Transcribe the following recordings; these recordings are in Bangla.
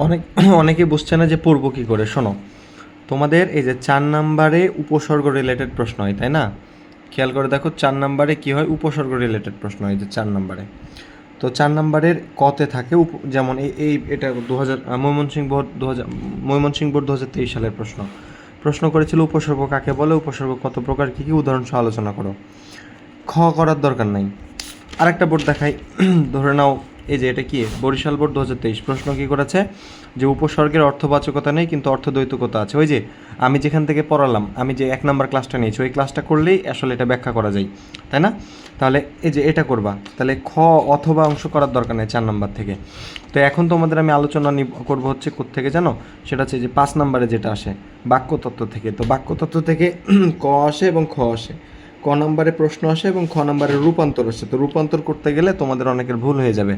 অনেক অনেকে বুঝছে না যে পড়বো কী করে। শোনো, তোমাদের এই যে 4 নাম্বারে উপসর্গ রিলেটেড প্রশ্ন হয়, তাই না? খেয়াল করে দেখো 4 নাম্বারে কী হয়, উপসর্গ রিলেটেড প্রশ্ন হয় যে 4 নাম্বারে। তো 4 নাম্বারের কতে থাকে যেমন এটা 2000 ময়মনসিংহ বোর্ড 2023 সালের প্রশ্ন। প্রশ্ন করেছিল উপসর্গ কাকে বলে, উপসর্গ কত প্রকার, কী কী, উদাহরণ সহ আলোচনা করো। খ করার দরকার নাই। আরেকটা বোর্ড দেখাই, ধরে নাও এই যে এটা কি বরিশাল বোর্ড 2023 প্রশ্ন কী করেছে যে উপসর্গের অর্থবাচকতা নেই কিন্তু অর্থদ্বৈতকতা আছে। ওই যে আমি যেখান থেকে পড়ালাম, আমি যে 1 নাম্বার ক্লাসটা নিয়েছি ওই ক্লাসটা করলেই আসলে এটা ব্যাখ্যা করা যায়, তাই না? তাহলে এই যে এটা করবা, তাহলে খ অথবা অংশ করার দরকার নেই 4 নাম্বার থেকে। তো এখন তোমাদের আমি আলোচনা করবো হচ্ছে কোত্থেকে জানো, সেটা হচ্ছে যে 5 নাম্বারে যেটা আসে বাক্যতত্ত্ব থেকে। তো বাক্যতত্ত্ব থেকে ক আসে এবং খ আসে, ক নম্বরে প্রশ্ন আসে এবং খ নম্বরে রূপান্তর আসে। তো রূপান্তর করতে গেলে তোমাদের অনেকের ভুল হয়ে যাবে,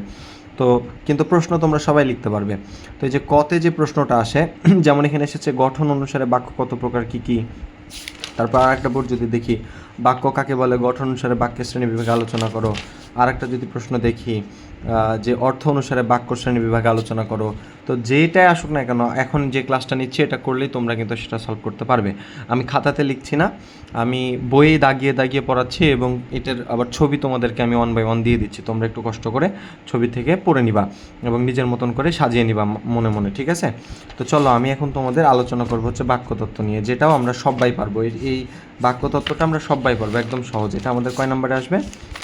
তো কিন্তু প্রশ্ন তোমরা সবাই লিখতে পারবে। তো এই যে কতে যে প্রশ্নটা আসে, যেমন এখানে এসেছে গঠন অনুসারে বাক্য কত প্রকার, কী কী। তারপর আর একটা বোর্ড যদি দেখি বাক্য কাকে বলে, গঠন অনুসারে বাক্যের শ্রেণী বিভাগে আলোচনা করো। আর একটা যদি প্রশ্ন দেখি যে অর্থ অনুসারে বাক্য শ্রেণী বিভাগে আলোচনা করো। তো যেটাই আসুক না কেন, এখন যে ক্লাসটা নিচ্ছি এটা করলেই তোমরা কিন্তু সেটা সলভ করতে পারবে। আমি খাতাতে লিখছি না, আমি বইয়ে দাগিয়ে দাগিয়ে পড়াচ্ছি এবং এটার আবার ছবি তোমাদেরকে আমি 1 বাই 1 দিয়ে দিচ্ছি। তোমরা একটু কষ্ট করে ছবি থেকে পড়ে নিবা এবং নিজের মতন করে সাজিয়ে নিবা মনে মনে, ঠিক আছে? তো চলো আমি এখন তোমাদের আলোচনা করবো হচ্ছে বাক্যতত্ত্ব নিয়ে, যেটাও আমরা সবাই পারবো। এই বাক্যতত্ত্বটা আমরা সবাই পারবো একদম সহজ। এটা আমাদের কয় নম্বরে আসবে?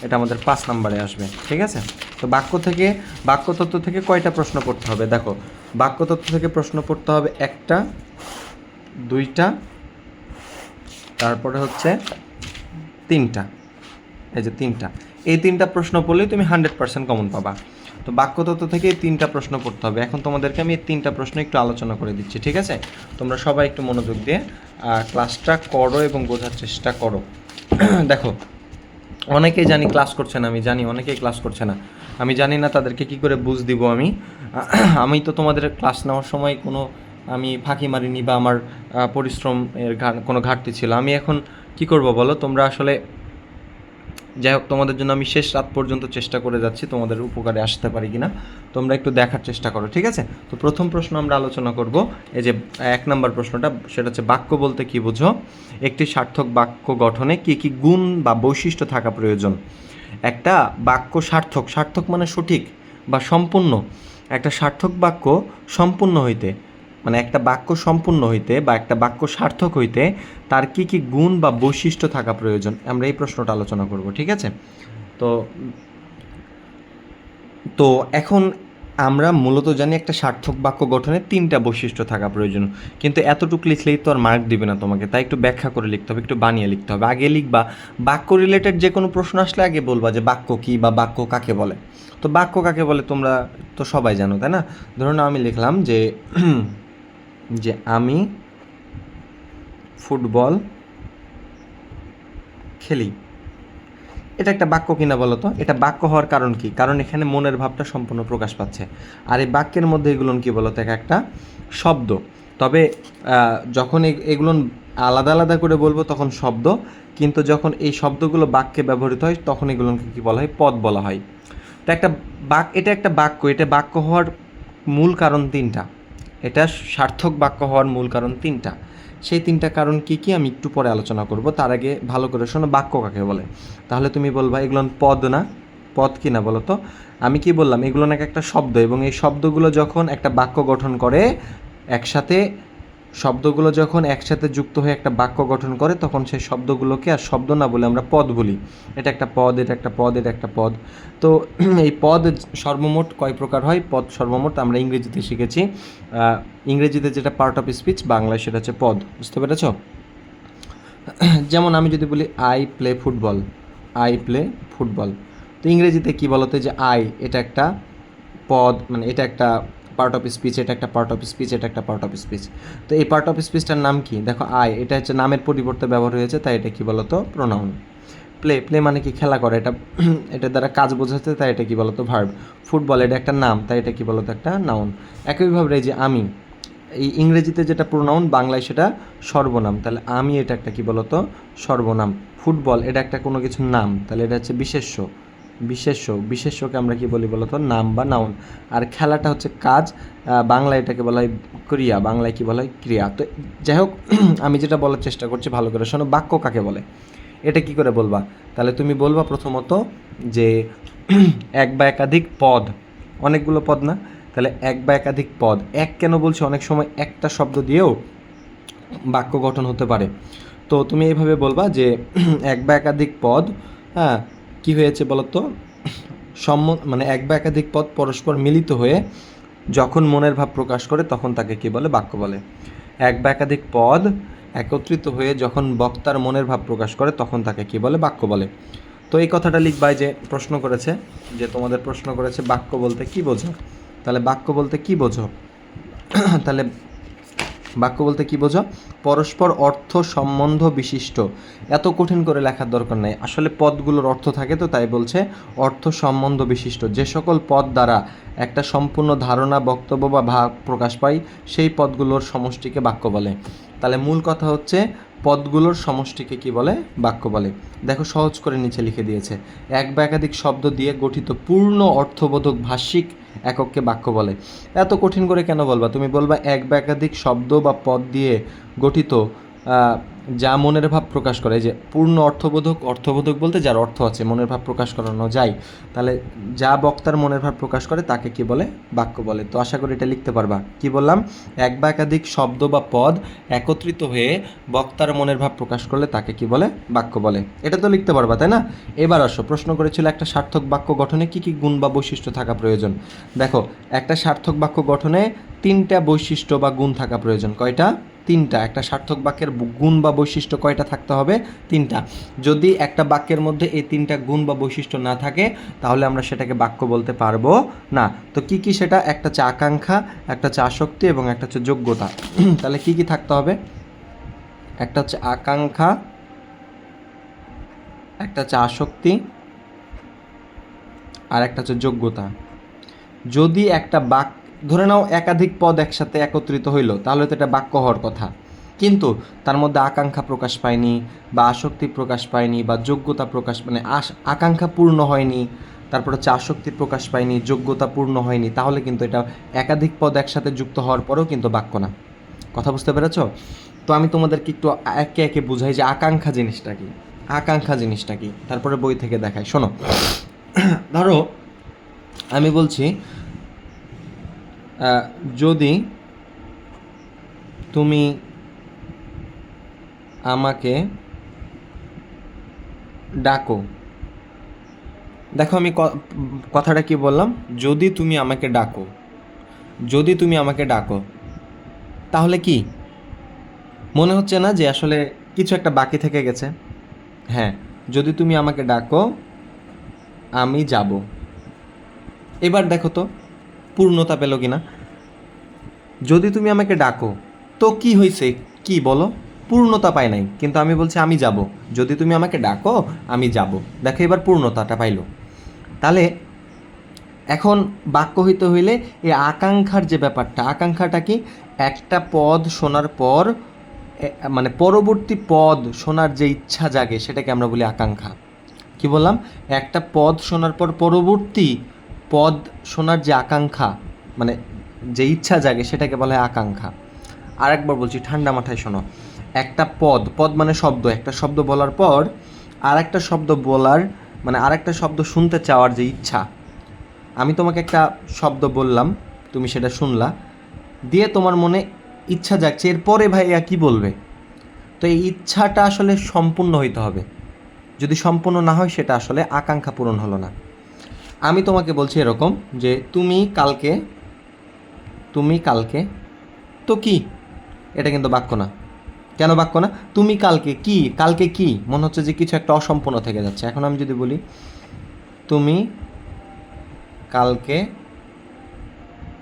এটা আমাদের 5 নম্বরে আসবে, ঠিক আছে? তো বাক্যতত্ত্ব থেকে কয়টা প্রশ্ন পড়তে হবে দেখো। বাক্যতত্ত্ব থেকে প্রশ্ন পড়তে হবে 1টা, 2টা, তারপরে হচ্ছে 3টা। এই যে 3টা, এই 3টা প্রশ্ন পড়লেই তুমি 100% কমন পাবা। তো বাক্যতত্ত্ব থেকে এই 3টা প্রশ্ন পড়তে হবে। এখন তোমাদেরকে আমি এই 3টা প্রশ্ন একটু আলোচনা করে দিচ্ছি, ঠিক আছে? তোমরা সবাই একটু মনোযোগ দিয়ে ক্লাসটা করো এবং বোঝার চেষ্টা করো। দেখো, অনেকেই জানি ক্লাস করছে না, আমি জানি অনেকেই ক্লাস করছে না। আমি জানি না তাদেরকে কি করে বুঝ দিব আমি। আমি তো তোমাদের ক্লাস নেওয়ার সময় আমি ফাঁকি মারিনি বা আমার পরিশ্রমের কোনো ঘাটতি ছিল। আমি এখন কি করব বলো? তোমরা আসলে যাই হোক, তোমাদের জন্য আমি শেষ রাত পর্যন্ত চেষ্টা করে যাচ্ছি তোমাদের উপকারে আসতে পারি কিনা, তোমরা একটু দেখার চেষ্টা করো, ঠিক আছে? তো প্রথম প্রশ্ন আমরা আলোচনা করব, এই যে 1 নম্বর প্রশ্নটা, সেটা হচ্ছে বাক্য বলতে কী বুঝো। একটি সার্থক বাক্য গঠনে কী কী গুণ বা বৈশিষ্ট্য থাকা প্রয়োজন। একটা বাক্য সার্থক, সার্থক মানে সঠিক বা সম্পূর্ণ। একটা সার্থক বাক্য সম্পূর্ণ হইতে, মানে একটা বাক্য সম্পূর্ণ হইতে বা একটা বাক্য সার্থক হইতে তার কী কী গুণ বা বৈশিষ্ট্য থাকা প্রয়োজন, আমরা এই প্রশ্নটা আলোচনা করব, ঠিক আছে? তো তো এখন আমরা মূলত জানি একটা সার্থক বাক্য গঠনে 3টা বৈশিষ্ট্য থাকা প্রয়োজন, কিন্তু এতটুকু লিখলেই তো আর মার্ক দিবে না তোমাকে, তাই একটু ব্যাখ্যা করে লিখতে হবে, একটু বানিয়ে লিখতে হবে। আগে লিখবা বাক্য রিলেটেড যে কোনো প্রশ্ন আসলে আগে বলবা যে বাক্য কী বা বাক্য কাকে বলে। তো বাক্য কাকে বলে তোমরা তো সবাই জানো, তাই না? ধরুন আমি লিখলাম যে যে আমি ফুটবল খেলি। এটা একটা বাক্য কিনা বলো তো? এটা বাক্য হওয়ার কারণ কি? কারণ এখানে মনের ভাবটা সম্পূর্ণ প্রকাশ পাচ্ছে। আর এই বাক্যের মধ্যে এগুলো কি বলো তো? একটা শব্দ। তবে যখন এগুলো আলাদা আলাদা করে বলবো তখন শব্দ, কিন্তু যখন এই শব্দগুলো বাক্যে ব্যবহৃত হয় তখন এগুলোকে কী বলা হয়? পদ বলা হয়। তো এটা একটা বাক্য, এটা বাক্য হওয়ার মূল কারণ 3টা। এটা সার্থক বাক্য হওয়ার মূল কারণ 3টা। সেই 3টা কারণ কী কী আমি একটু পরে আলোচনা করব, তার আগে ভালো করে শোনো বাক্য কাকে বলে। তাহলে তুমি বলবা এগুলো পদ না, পদ কি না বলো তো? আমি কি বললাম? এগুলো নাকি একটা শব্দ, এবং এই শব্দগুলো যখন একটা বাক্য গঠন করে একসাথে, শব্দগুলো যখন একসাথে যুক্ত হয়ে একটা বাক্য গঠন করে তখন সেই শব্দগুলোকে আর শব্দ না বলে আমরা পদ বলি। এটা একটা পদ, এটা একটা পদ, এটা একটা পদ। তো এই পদ সর্বমোট কয় প্রকার হয়? পদ সর্বমোট আমরা ইংরেজিতে শিখেছি, ইংরেজিতে যেটা পার্ট অফ স্পিচ, বাংলায় সেটা হচ্ছে পদ। বুঝতে পেরেছ? যেমন আমি যদি বলি I play football, I play football, তো ইংরেজিতে কী বলতে যে আই, এটা একটা পদ, মানে এটা একটা পার্ট অফ স্পিচ, এটা একটা পার্ট অফ স্পিচ, এটা একটা পার্ট অফ স্পিচ। তো এই পার্ট অফ স্পিচটার নাম কি? দেখো আই, এটা হচ্ছে নামের পরিবর্তে ব্যবহার হয়েছে, তাই এটা কী বলতো? প্রোনাউন। প্লে, প্লে মানে কি? খেলা করে, এটা এটা দ্বারা কাজ বোঝাচ্ছে, তাই এটা কী বলতো? ভার্ব। ফুটবল, এটা একটা নাম, তাই এটা কী বলতো? একটা নাউন। একইভাবে এই যে আমি, এই ইংরেজিতে যেটা প্রোনাউন, বাংলায় সেটা সর্বনাম, তাহলে আমি এটা একটা কী বলতো? সর্বনাম। ফুটবল, এটা একটা কোনো কিছুর নাম, তাহলে এটা হচ্ছে বিশেষ্য। বিশেষ্যকে আমরা কি বলি বলতো? নাম বা নাউন। আর খেলাটা হচ্ছে কাজ, বাংলায় এটাকে বলা হয় ক্রিয়া, বাংলায় কি বলা হয়? ক্রিয়া। তো যাই হোক, আমি যেটা বলার চেষ্টা করছি ভালো করে শোনো, বাক্য কাকে বলে এটা কি করে বলবা? তাহলে তুমি বলবা প্রথমত যে এক বা একাধিক পদ, অনেকগুলো পদ না, তাহলে এক বা একাধিক পদ। এক কেন বলছি? অনেক সময় একটা শব্দ দিয়েও বাক্য গঠন হতে পারে। তো তুমি এইভাবে বলবা যে এক বা একাধিক পদ, হ্যাঁ, কী হয়েছে বলো তো? মানে এক বা একাধিক পদ পরস্পর মিলিত হয়ে যখন মনের ভাব প্রকাশ করে তখন তাকে কি বলে? বাক্য বলে। এক বা একাধিক পদ একত্রিত হয়ে যখন বক্তার মনের ভাব প্রকাশ করে তখন তাকে কি বলে? বাক্য বলে। তো এই কথাটা লিখবাই যে প্রশ্ন করেছে, যে তোমাদের প্রশ্ন করেছে বাক্য বলতে কি বোঝো? তাহলে বাক্য বলতে কি বোঝো? তাহলে বাক্য বলতে কি বোঝো? পরস্পর অর্থ সম্বন্ধ বিশিষ্ট। এত কঠিন করে লেখার দরকার নেই, আসলে পদগুলোর অর্থ থাকে, তো তাই বলছে অর্থ সম্বন্ধ বিশিষ্ট। যে সকল পদ দ্বারা একটা সম্পূর্ণ ধারণা, বক্তব্য বা ভাব প্রকাশ পায় সেই পদগুলোর সমষ্টিকে বাক্য বলে। তাহলে মূল কথা হচ্ছে পদগুলোর সমষ্টিকে কি বলে? বাক্য বলে। দেখো সহজ করে নিচে লিখে দিয়েছে, এক বা একাধিক শব্দ দিয়ে গঠিত পূর্ণ অর্থবোধক ভাষিক একককে বাক্য বলে। এত কঠিন করে কেন বলবা? তুমি বলবা এক বা একাধিক শব্দ বা পদ দিয়ে গঠিত যা মনের ভাব প্রকাশ করে, যে পূর্ণ অর্থবোধক, অর্থবোধক বলতে যার অর্থ আছে, মনের ভাব প্রকাশ করানো যায়, তাহলে যা বক্তার মনের ভাব প্রকাশ করে তাকে কি বলে? বাক্য বলে। তো আশা করি এটা লিখতে পারবা। কি বললাম? এক বা একাধিক শব্দ বা পদ একত্রিত হয়ে বক্তার মনের ভাব প্রকাশ করলে তাকে কি বলে? বাক্য বলে। এটা তো লিখতে পারবা, তাই না? এবার আসো, প্রশ্ন করেছিল একটা সার্থক বাক্য গঠনে কি কি গুণ বা বৈশিষ্ট্য থাকা প্রয়োজন। দেখো, একটা সার্থক বাক্য গঠনে 3টা বৈশিষ্ট্য বা গুণ থাকা প্রয়োজন। কয়টা? 3টা। একটা সার্থক বাক্যের গুণ বা বৈশিষ্ট্য কয়টা থাকতে হবে? 3টা। যদি একটা বাক্যের মধ্যে এই 3টা গুণ বা বৈশিষ্ট্য না থাকে তাহলে আমরা সেটাকে বাক্য বলতে পারবো না। তো কি কি সেটা? একটা হচ্ছে আকাঙ্ক্ষা, একটা হচ্ছে আসক্তি এবং একটা হচ্ছে যোগ্যতা। তাহলে কি কি থাকতে হবে? একটা হচ্ছে আকাঙ্ক্ষা, একটা হচ্ছে আসক্তি, আর একটা হচ্ছে যোগ্যতা। যদি একটা বাক্য, ধরে নাও একাধিক পদ একসাথে একত্রিত হইল, তাহলে তো এটা বাক্য হওয়ার কথা, কিন্তু তার মধ্যে আকাঙ্ক্ষা প্রকাশ পায়নি বা আসক্তি প্রকাশ পায়নি বা যোগ্যতা প্রকাশ, মানে আকাঙ্ক্ষা পূর্ণ হয়নি, তারপর হচ্ছে আসক্তি প্রকাশ পায়নি, যোগ্যতা পূর্ণ হয়নি, তাহলে কিন্তু এটা একাধিক পদ একসাথে যুক্ত হওয়ার পরেও কিন্তু বাক্য না। কথা বুঝতে পেরেছ? তো আমি তোমাদেরকে একটু একে একে বুঝাই যে আকাঙ্ক্ষা জিনিসটা কি। আকাঙ্ক্ষা জিনিসটা কি তারপরে বই থেকে দেখাই, শোনো। ধরো আমি বলছি, যদি তুমি আমাকে ডাকো, দেখো আমি কথাটা কি বললাম? যদি তুমি আমাকে ডাকো, যদি তুমি আমাকে ডাকো, তাহলে কি মনে হচ্ছে না যে আসলে কিছু একটা বাকি থেকে গেছে? হ্যাঁ, যদি তুমি আমাকে ডাকো আমি যাব। এবার দেখো তো পূর্ণতা পেল কিনা? যদি তুমি আমাকে ডাকো, তো কি হয়েছে? কি বলো? পূর্ণতা পায় নাই, কিন্তু আমি বলছি আমি যাব। যদি তুমি আমাকে ডাকো আমি যাব, দেখো এবার পূর্ণতাটা পাইলো। তাহলে এখন বাক্য হইতে হইলে এই আকাঙ্ক্ষার যে ব্যাপারটা, আকাঙ্ক্ষাটা কি? একটা পদ শোনার পর মানে পরবর্তী পদ শোনার যে ইচ্ছা জাগে সেটাকে আমরা বলি আকাঙ্ক্ষা। কি বললাম? একটা পদ শোনার পর পরবর্তী পদ শোনার যে আকাঙ্ক্ষা, মানে যে ইচ্ছা জাগে সেটাকে বলা হয় আকাঙ্ক্ষা। আরেকবার বলছি, ঠান্ডা মাথায় শোনো। একটা পদ, পদ মানে শব্দ, একটা শব্দ বলার পর আর একটা শব্দ বলার, মানে আরেকটা শব্দ শুনতে চাওয়ার যে ইচ্ছা। আমি তোমাকে একটা শব্দ বললাম, তুমি সেটা শুনলা, দিয়ে তোমার মনে ইচ্ছা জাগছে এরপরে ভাইয়া কি বলবে। তো এই ইচ্ছাটা আসলে সম্পূর্ণ হইতে হবে, যদি সম্পূর্ণ না হয় সেটা আসলে আকাঙ্ক্ষা পূরণ হলো না। আমি তোমাকে বলছি এরকম যে তুমি কালকে, তো কি? এটা কিন্তু বাক্য না। কেন বাক্য না? তুমি কালকে কি, কালকে কি, মনে হচ্ছে যে কিছু একটা অসম্পূর্ণ থেকে যাচ্ছে। এখন আমি যদি বলি তুমি কালকে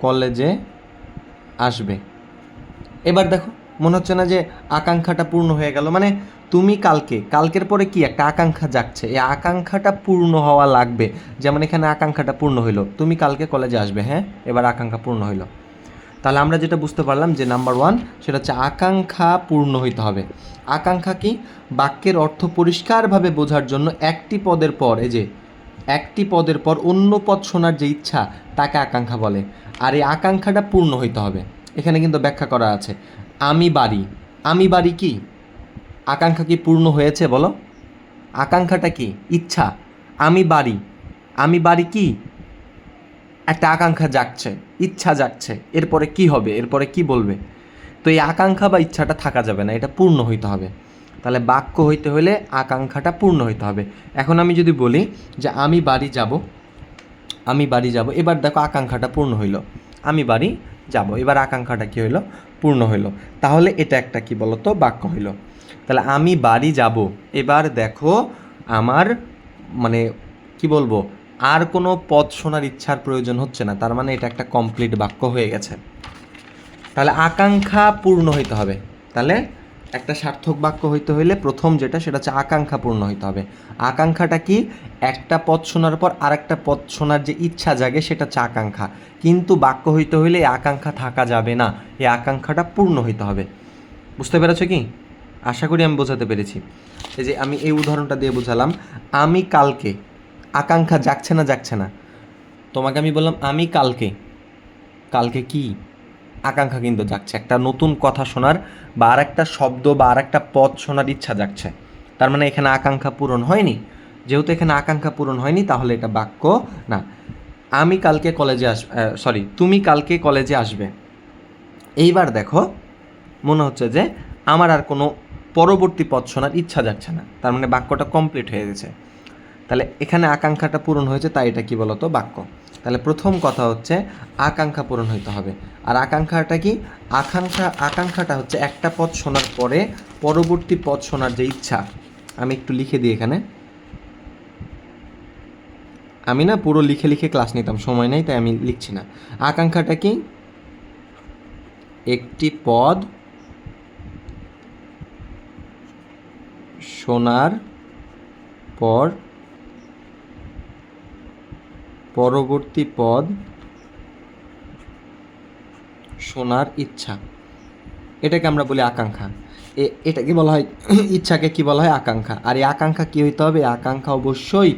কলেজে আসবে, এবার দেখো মনে হচ্ছে না যে আকাঙ্ক্ষাটা পূর্ণ হয়ে গেল? মানে তুমি কালকে, কালকের পরে কি একটা আকাঙ্ক্ষা জাগছে, এই আকাঙ্ক্ষাটা পূর্ণ হওয়া লাগবে। যেমন এখানে আকাঙ্ক্ষাটা পূর্ণ হইলো, তুমি কালকে কলেজে আসবে, হ্যাঁ, এবার আকাঙ্ক্ষা পূর্ণ হইলো। তাহলে আমরা যেটা বুঝতে পারলাম যে নাম্বার 1 সেটা হচ্ছে আকাঙ্ক্ষা পূর্ণ হইতে হবে। আকাঙ্ক্ষা কি? বাক্যের অর্থ পরিষ্কারভাবে বোঝার জন্য একটি পদের পর, এই যে একটি পদের পর অন্য পদ শোনার যে ইচ্ছা তাকে আকাঙ্ক্ষা বলে। আর এই আকাঙ্ক্ষাটা পূর্ণ হইতে হবে। এখানে কিন্তু ব্যাখ্যা করা আছে। আমি বাড়ি, আমি বাড়ি কি? আকাঙ্ক্ষা কি পূর্ণ হয়েছে বলো? আকাঙ্ক্ষাটা কি? ইচ্ছা। আমি বাড়ি, আমি বাড়ি কি? একটা আকাঙ্ক্ষা জাগছে, ইচ্ছা জাগছে, এরপরে কি হবে, এরপরে কি বলবে? তো এই আকাঙ্ক্ষা বা ইচ্ছাটা থাকা যাবে না, এটা পূর্ণ হইতে হবে। তাহলে বাক্য হইতে হলে আকাঙ্ক্ষাটা পূর্ণ হইতে হবে। এখন আমি যদি বলি যে আমি বাড়ি যাব, আমি বাড়ি যাব, এবার দেখো আকাঙ্ক্ষাটা পূর্ণ হইল। আমি বাড়ি যাব, এবার আকাঙ্ক্ষাটা কি হইল? পূর্ণ হইল। তাহলে এটা একটা কি বলতো? বাক্য হইল। তাহলে আমি বাড়ি যাব, এবার দেখো আমার মানে কি বলবো, আর কোনো পদ শোনার ইচ্ছার প্রয়োজন হচ্ছে না, তার মানে এটা একটা কমপ্লিট বাক্য হয়ে গেছে। তাহলে আকাঙ্ক্ষা পূর্ণ হইতে হবে। তাহলে একটা সার্থক বাক্য হইতে হইলে প্রথম যেটা, সেটা হচ্ছে আকাঙ্ক্ষা পূর্ণ হইতে হবে। আকাঙ্ক্ষাটা কি? একটা পদ শোনার পর আরেকটা পদ শোনার যে ইচ্ছা জাগে সেটা হচ্ছে আকাঙ্ক্ষা। কিন্তু বাক্য হইতে হইলে এই আকাঙ্ক্ষা থাকা যাবে না, এই আকাঙ্ক্ষাটা পূর্ণ হইতে হবে। বুঝতে পেরেছো কি? আশা করি আমি বোঝাতে পেরেছি। এই যে আমি এই উদাহরণটা দিয়ে বোঝালাম, আমি কালকে, আকাঙ্ক্ষা জাগছে না? জাগছে না। তোমাকে আমি বললাম আমি কালকে, কালকে কি? আকাঙ্ক্ষা কিন্তু জাগছে, একটা নতুন কথা শোনার বা আর একটা শব্দ বা আর একটা পদ শোনার ইচ্ছা জাগছে। তার মানে এখানে আকাঙ্ক্ষা পূরণ হয়নি। যেহেতু এখানে আকাঙ্ক্ষা পূরণ হয়নি, তাহলে এটা বাক্য না। আমি কালকে কলেজে সরি, তুমি কালকে কলেজে আসবে। এইবার দেখো মনে হচ্ছে যে আমার আর কোনো পরবর্তী পদ শোনার ইচ্ছা যাচ্ছে না, তার মানে বাক্যটা কমপ্লিট হয়ে গেছে। তাহলে এখানে আকাঙ্ক্ষাটা পূরণ হয়েছে, তাই এটা কি বলতো? বাক্য। তাহলে প্রথম কথা হচ্ছে আকাঙ্ক্ষা পূরণ হইতে হবে। আর আকাঙ্ক্ষাটা কি? আকাঙ্ক্ষাটা হচ্ছে একটা পদ শোনার পরে পরবর্তী পদ শোনার যে ইচ্ছা। আমি একটু লিখে দিই এখানে, আমি না পুরো লিখে লিখে ক্লাস নিতাম, সময় নেই তাই আমি লিখছি না। আকাঙ্ক্ষাটা কি? একটি পদ শোনার পর পরবর্তী পদ শোনার ইচ্ছা, এটাকে আমরা বলি আকাঙ্ক্ষা। এটাকে বলা হয় ইচ্ছাকে কি বলা হয়? আকাঙ্ক্ষা। আর এই আকাঙ্ক্ষা কী হইতে হবে? আকাঙ্ক্ষা অবশ্যই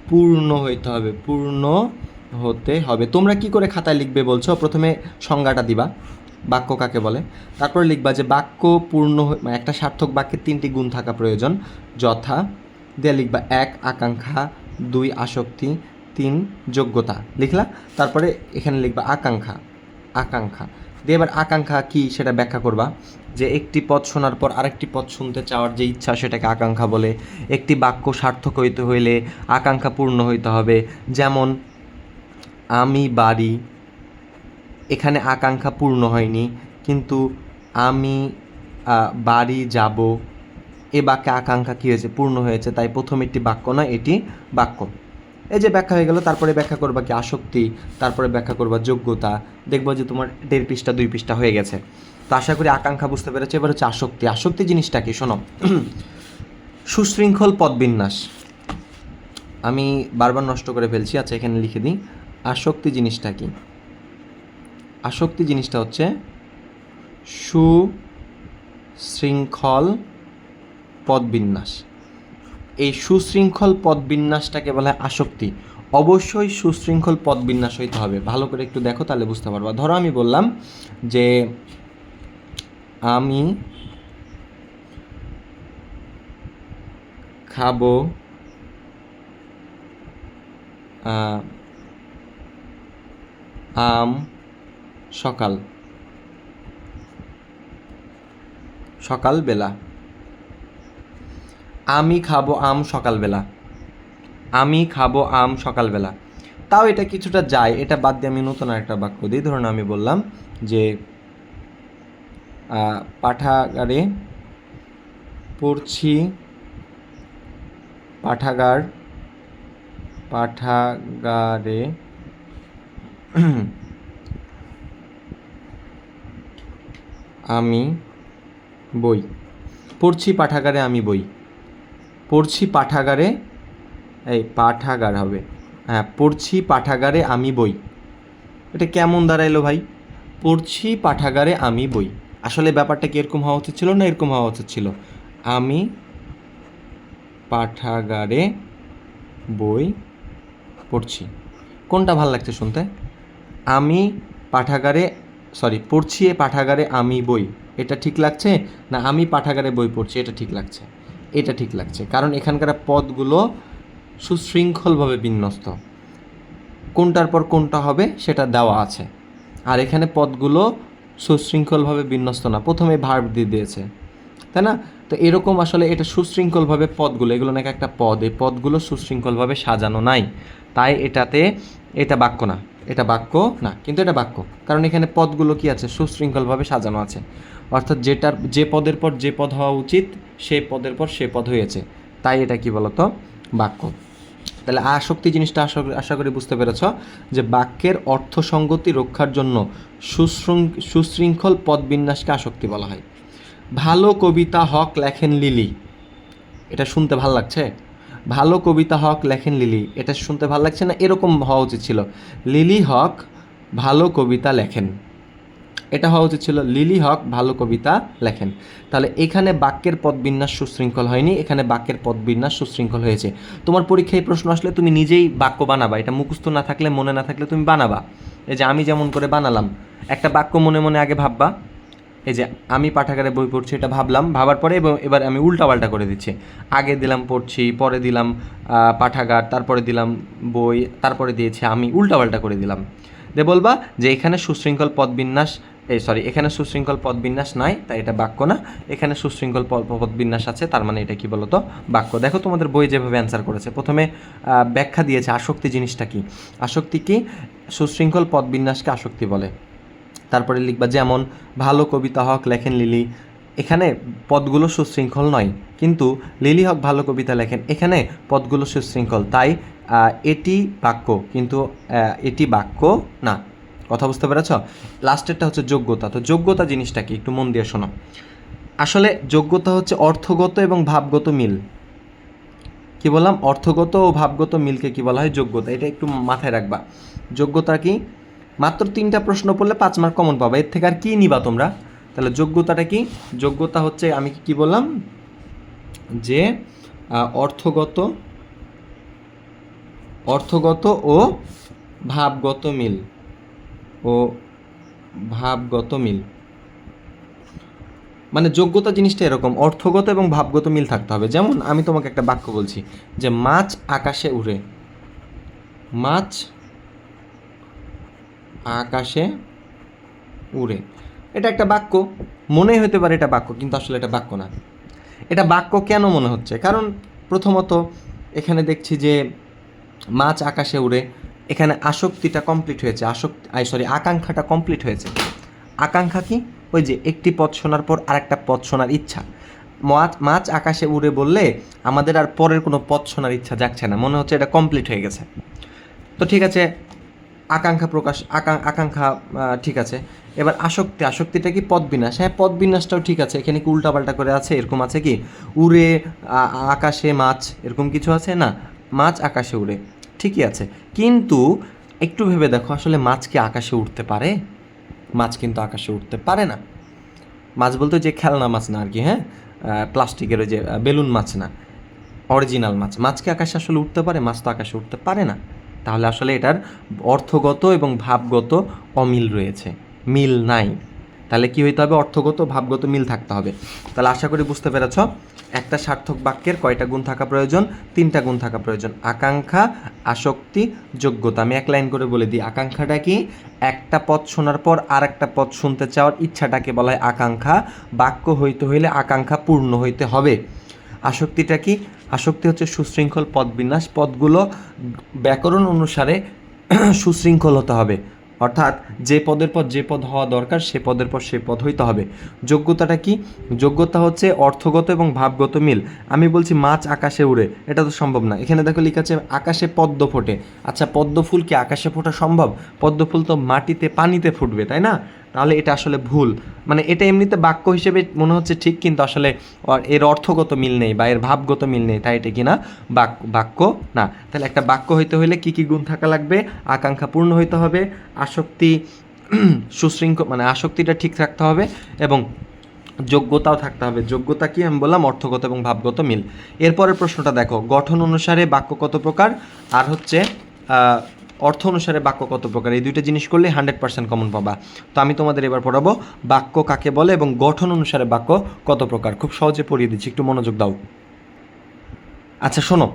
পূর্ণ হইতে হবে, পূর্ণ হতে হবে। তোমরা কি করে খাতায় লিখবে বলছো? প্রথমে সংজ্ঞাটা দিবা, বাক্য কাকে বলে, তারপর লিখবা যে বাক্য পূর্ণ মানে একটা সার্থক বাক্যের 3টি গুণ থাকা প্রয়োজন, যথা দিয়ে লিখবা 1 আকাঙ্ক্ষা, 2 আসক্তি, 3 যোগ্যতা। লিখলা? তারপরে এখানে লিখবা আকাঙ্ক্ষা, আকাঙ্ক্ষা দিয়ে এবার আকাঙ্ক্ষা কি সেটা ব্যাখ্যা করবা, যে একটি পদ শোনার পর আরেকটি পদ শুনতে চাওয়ার যে ইচ্ছা সেটাকে আকাঙ্ক্ষা বলে। একটি বাক্য সার্থক হইতে হইলে আকাঙ্ক্ষা পূর্ণ হইতে হবে। যেমন আমি বাড়ি, এখানে আকাঙ্ক্ষা পূর্ণ হয়নি, কিন্তু আমি বাড়ি যাব, এ বাক্যে আকাঙ্ক্ষা কী হয়েছে? পূর্ণ হয়েছে। তাই প্রথম একটি বাক্য নয়, এটি বাক্য। এই যে ব্যাখ্যা হয়ে গেল, তারপরে ব্যাখ্যা করবা কি? আসক্তি, তারপরে ব্যাখ্যা করবা যোগ্যতা। দেখবো যে তোমার 1.5 পৃষ্ঠা 2 পৃষ্ঠা হয়ে গেছে। তো আশা করি আকাঙ্ক্ষা বুঝতে পেরেছে। এবার হচ্ছে আসক্তি। আসক্তি জিনিসটা কি শোনো। সুশৃঙ্খল পদবিন্যাস, আমি বারবার নষ্ট করে ফেলছি, আচ্ছা এখানে লিখে দিই। আসক্তি জিনিসটা কি? আসক্তি জিনিসটা হচ্ছে সুশৃঙ্খল পদবিন্যাস। এই সুশৃঙ্খল পদবিন্যাসটাকে বলা হয় আসক্তি। অবশ্যই সুশৃঙ্খল পদবিন্যাস হইতে হবে। ভালো করে একটু দেখো, তাহলে বুঝতে পারবা। ধরো আমি বললাম যে আমি খাবো আম সকালবেলা। আমি খাবো আম সকালবেলা, আমি খাবো আম সকালবেলা। তাও এটা কিছুটা যায়, এটা বাদ দিয়ে আমি নতুন আরেকটা বাক্য দিই। ধরুন আমি বললাম যে পাঠাগারে পড়ছি, পাঠাগারে আমি বই পড়ছি, পাঠাগারে আমি বই পড়ছি, পাঠাগারে এই পাঠাগার হবে, হ্যাঁ পড়ছি পাঠাগারে আমি বই। এটা কেমন দাঁড়াইলো ভাই? পড়ছি পাঠাগারে আমি বই। আসলে ব্যাপারটা কি এরকম হওয়া উচিত ছিল না এরকম হওয়া উচিত ছিল? আমি পাঠাগারে বই পড়ছি। কোনটা ভাল লাগছে শুনতে? আমি পাঠাগারে পড়ছি পাঠাগারে আমি বই, এটা ঠিক লাগছে? না আমি পাঠাগারে বই পড়ছি এটা ঠিক লাগছে? এটা ঠিক লাগছে, কারণ এখানকার পদগুলো সুশৃঙ্খলভাবে বিন্যস্ত, কোনটার পর কোনটা হবে সেটা দেওয়া আছে। আর এখানে পদগুলো সুশৃঙ্খলভাবে বিন্যস্ত না, প্রথমে ভার্ব দিয়ে দিয়েছে, তাই না? তো এরকম আসলে এটা সুশৃঙ্খলভাবে পদগুলো, এগুলো নাকি একটা পদ, এই পদগুলো সুশৃঙ্খলভাবে সাজানো নাই, তাই এটা বাক্য না, এটা বাক্য না, কিন্তু এটা বাক্য, কারণ এখানে পদগুলো কি আছে? সুশৃঙ্খলভাবে সাজানো আছে। অর্থাৎ যে পদের পর যে পদ হওয়া উচিত সেই পদের পর সে পদ হয়েছে, তাই এটা কি বলতো? বাক্য। তাহলে আসক্তি জিনিসটা আশা করি বুঝতে পেরেছ, যে বাক্যের অর্থসঙ্গতি রক্ষার জন্য সুশৃঙ্খল পদবিন্যাসকে আসক্তি বলা হয়। ভালো কবিতা হক লেখেন লিলি, এটা শুনতে ভাল লাগছে? ভালো কবিতা হক লেখেন লিলি, এটা শুনতে ভাল লাগছে না? এরকম হওয়া উচিত ছিল, লিলি হক ভালো কবিতা লেখেন, এটা হওয়া উচিত ছিল, লিলি হক ভালো কবিতা লেখেন। তাহলে এখানে বাক্যের পদবিন্যাস সুশৃঙ্খল হয়নি, এখানে বাক্যের পদবিন্যাস সুশৃঙ্খল হয়েছে। তোমার পরীক্ষায় প্রশ্ন আসলে তুমি নিজেই বাক্য বানাবা, এটা মুখস্থ না থাকলে, মনে না থাকলে তুমি বানাবা। এই যে আমি যেমন করে বানালাম, একটা বাক্য মনে মনে আগে ভাববা, এই যে আমি পাঠাগারে বই পড়ছি এটা ভাবলাম, ভাবার পরে এবার আমি উল্টাপাল্টা করে দিচ্ছি, আগে দিলাম পড়ছি, পরে দিলাম পাঠাগার, তারপরে দিলাম বই, তারপরে দিয়েছি আমি, উল্টাপাল্টা করে দিলাম। দিয়ে বলবা যে এখানে সুশৃঙ্খল পদবিন্যাস, এখানে সুশৃঙ্খল পদবিন্যাস নাই, তাই এটা বাক্য না, এখানে সুশৃঙ্খল পদবিন্যাস আছে, তার মানে এটা কি বলতো? বাক্য। দেখো তোমাদের বই যেভাবে অ্যান্সার করেছে, প্রথমে ব্যাখ্যা দিয়েছে আসক্তি জিনিসটা কি। আসক্তি কি? সুশৃঙ্খল পদবিন্যাসকে আসক্তি বলে। তারপরে লিখবা যেমন ভালো কবিতা হক লেখেন লিলি, এখানে পদগুলো সুশৃঙ্খল নয়, কিন্তু লিলি হক ভালো কবিতা লেখেন, এখানে পদগুলো সুশৃঙ্খল, তাই এটি বাক্য, কিন্তু এটি বাক্য না। কথা বুঝতে পেরেছ? লাস্টেরটা হচ্ছে যোগ্যতা। তো যোগ্যতা জিনিসটা কি, একটু মন দিয়ে শোনো। আসলে যোগ্যতা হচ্ছে অর্থগত এবং ভাবগত মিল। কি বললাম? অর্থগত ও ভাবগত মিলকে কি বলা হয়? যোগ্যতা। এটা একটু মাথায় রাখবা। যোগ্যতা কি? মাত্র 3টা প্রশ্ন পড়লে 5 মার্ক কমন পাবে, এর থেকে আর কি নিবা তোমরা? তাহলে যোগ্যতাটা কি? যোগ্যতা হচ্ছে, আমি কি বললাম, যে অর্থগত ও ভাবগত মিল, মানে যোগ্যতা জিনিসটা এরকম, অর্থগত এবং ভাবগত মিল থাকতে হবে। যেমন আমি তোমাকে একটা বাক্য বলছি যে মাছ আকাশে উড়ে, মাছ আকাশে উড়ে, এটা একটা বাক্য, মনে হতে পারে এটা বাক্য, কিন্তু আসলে এটা বাক্য না। এটা বাক্য কেন মনে হচ্ছে? কারণ প্রথমত এখানে দেখছি যে মাছ আকাশে উড়ে, এখানে আসক্তিটা কমপ্লিট হয়েছে, আকাঙ্ক্ষাটা কমপ্লিট হয়েছে। আকাঙ্ক্ষা কি? ওই যে একটি পদ শোনার পর আরেকটা পদ শোনার ইচ্ছা। মাছ আকাশে উড়ে বললে আমাদের আর পরের কোনো পদ শোনার ইচ্ছা জাগছে না, মনে হচ্ছে এটা কমপ্লিট হয়ে গেছে। তো ঠিক আছে, আকাঙ্ক্ষা ঠিক আছে। এবার আসক্তিটা কি? পদবিন্যাস। হ্যাঁ, পদবিন্যাসটাও ঠিক আছে, এখানে কি উল্টাপাল্টা করে আছে? এরকম আছে কি উড়ে আকাশে মাছ, এরকম কিছু আছে না? মাছ আকাশে উড়ে, ঠিকই আছে, কিন্তু একটু ভেবে দেখো, আসলে মাছ কি আকাশে উঠতে পারে? মাছ কিন্তু আকাশে উঠতে পারে না। মাছ বলতে যে খেলনা মাছ না আর কি, হ্যাঁ, প্লাস্টিকের ওই যে বেলুন মাছ না, অরিজিনাল মাছ। মাছ কি আকাশে আসলে উঠতে পারে? মাছ তো আকাশে উঠতে পারে না। তাহলে আসলে এটার অর্থগত এবং ভাবগত অমিল রয়েছে, মিল নাই। তাহলে কি হইতে হবে? অর্থগত ভাবগত মিল থাকতে হবে। তাহলে আশা করি বুঝতে পেরেছ, একটা সার্থক বাক্যের কয়টা গুণ থাকা প্রয়োজন? 3টা গুণ থাকা প্রয়োজন, আকাঙ্ক্ষা, আসক্তি, যোগ্যতা। আমি এক লাইন করে বলে দিই, আকাঙ্ক্ষাটা কি? একটা পদ শোনার পর আর একটা পদ শুনতে চাওয়ার ইচ্ছাটাকে বলা হয় আকাঙ্ক্ষা। বাক্য হইতে হইলে আকাঙ্ক্ষা পূর্ণ হইতে হবে। আসক্তিটা কি? আসক্তি হচ্ছে সুশৃঙ্খল পদবিন্যাস, পদগুলো ব্যাকরণ অনুসারে সুশৃঙ্খল হতে হবে, অর্থাৎ যে পদের পর যে পদ হওয়া দরকার সে পদের পর সে পদ হইতে হবে। যোগ্যতাটা কি? যোগ্যতা হচ্ছে অর্থগত এবং ভাবগত মিল। আমি বলছি মাছ আকাশে উড়ে, এটা তো সম্ভব না। এখানে দেখো লেখা আছে আকাশে পদ্ম ফোটে। আচ্ছা, পদ্ম ফুল কি আকাশে ফোটা সম্ভব? পদ্ম ফুল তো মাটিতে, পানিতে ফুটবে, তাই না? তাহলে এটা আসলে ভুল। মানে এটা এমনিতে বাক্য হিসেবে মনে হচ্ছে ঠিক, কিন্তু আসলে এর অর্থগত মিল নেই বা এর ভাবগত মিল নেই, তাই এটা কি না? বাক্য না। তাহলে একটা বাক্য হইতে হইলে কি কি গুণ থাকা লাগবে? আকাঙ্ক্ষা পূর্ণ হইতে হবে, আসক্তি সুশৃঙ্খল, মানে আসক্তিটা ঠিক রাখতে হবে, এবং যোগ্যতাও থাকতে হবে। যোগ্যতা কি? আমি বললাম অর্থগত এবং ভাবগত মিল। এরপরের প্রশ্নটা দেখো, গঠন অনুসারে বাক্য কত প্রকার? আর হচ্ছে অর্থ অনুসারে বাক্য কত প্রকার, এই দুইটা জিনিস করলে 100% কমন পাবা। তো আমি তোমাদের এবার পড়াবো বাক্য কাকে বলে এবং গঠন অনুসারে বাক্য কত প্রকার। খুব সহজে পড়িয়ে দিচ্ছি, একটু মনোযোগ দাও। আচ্ছা শোনো,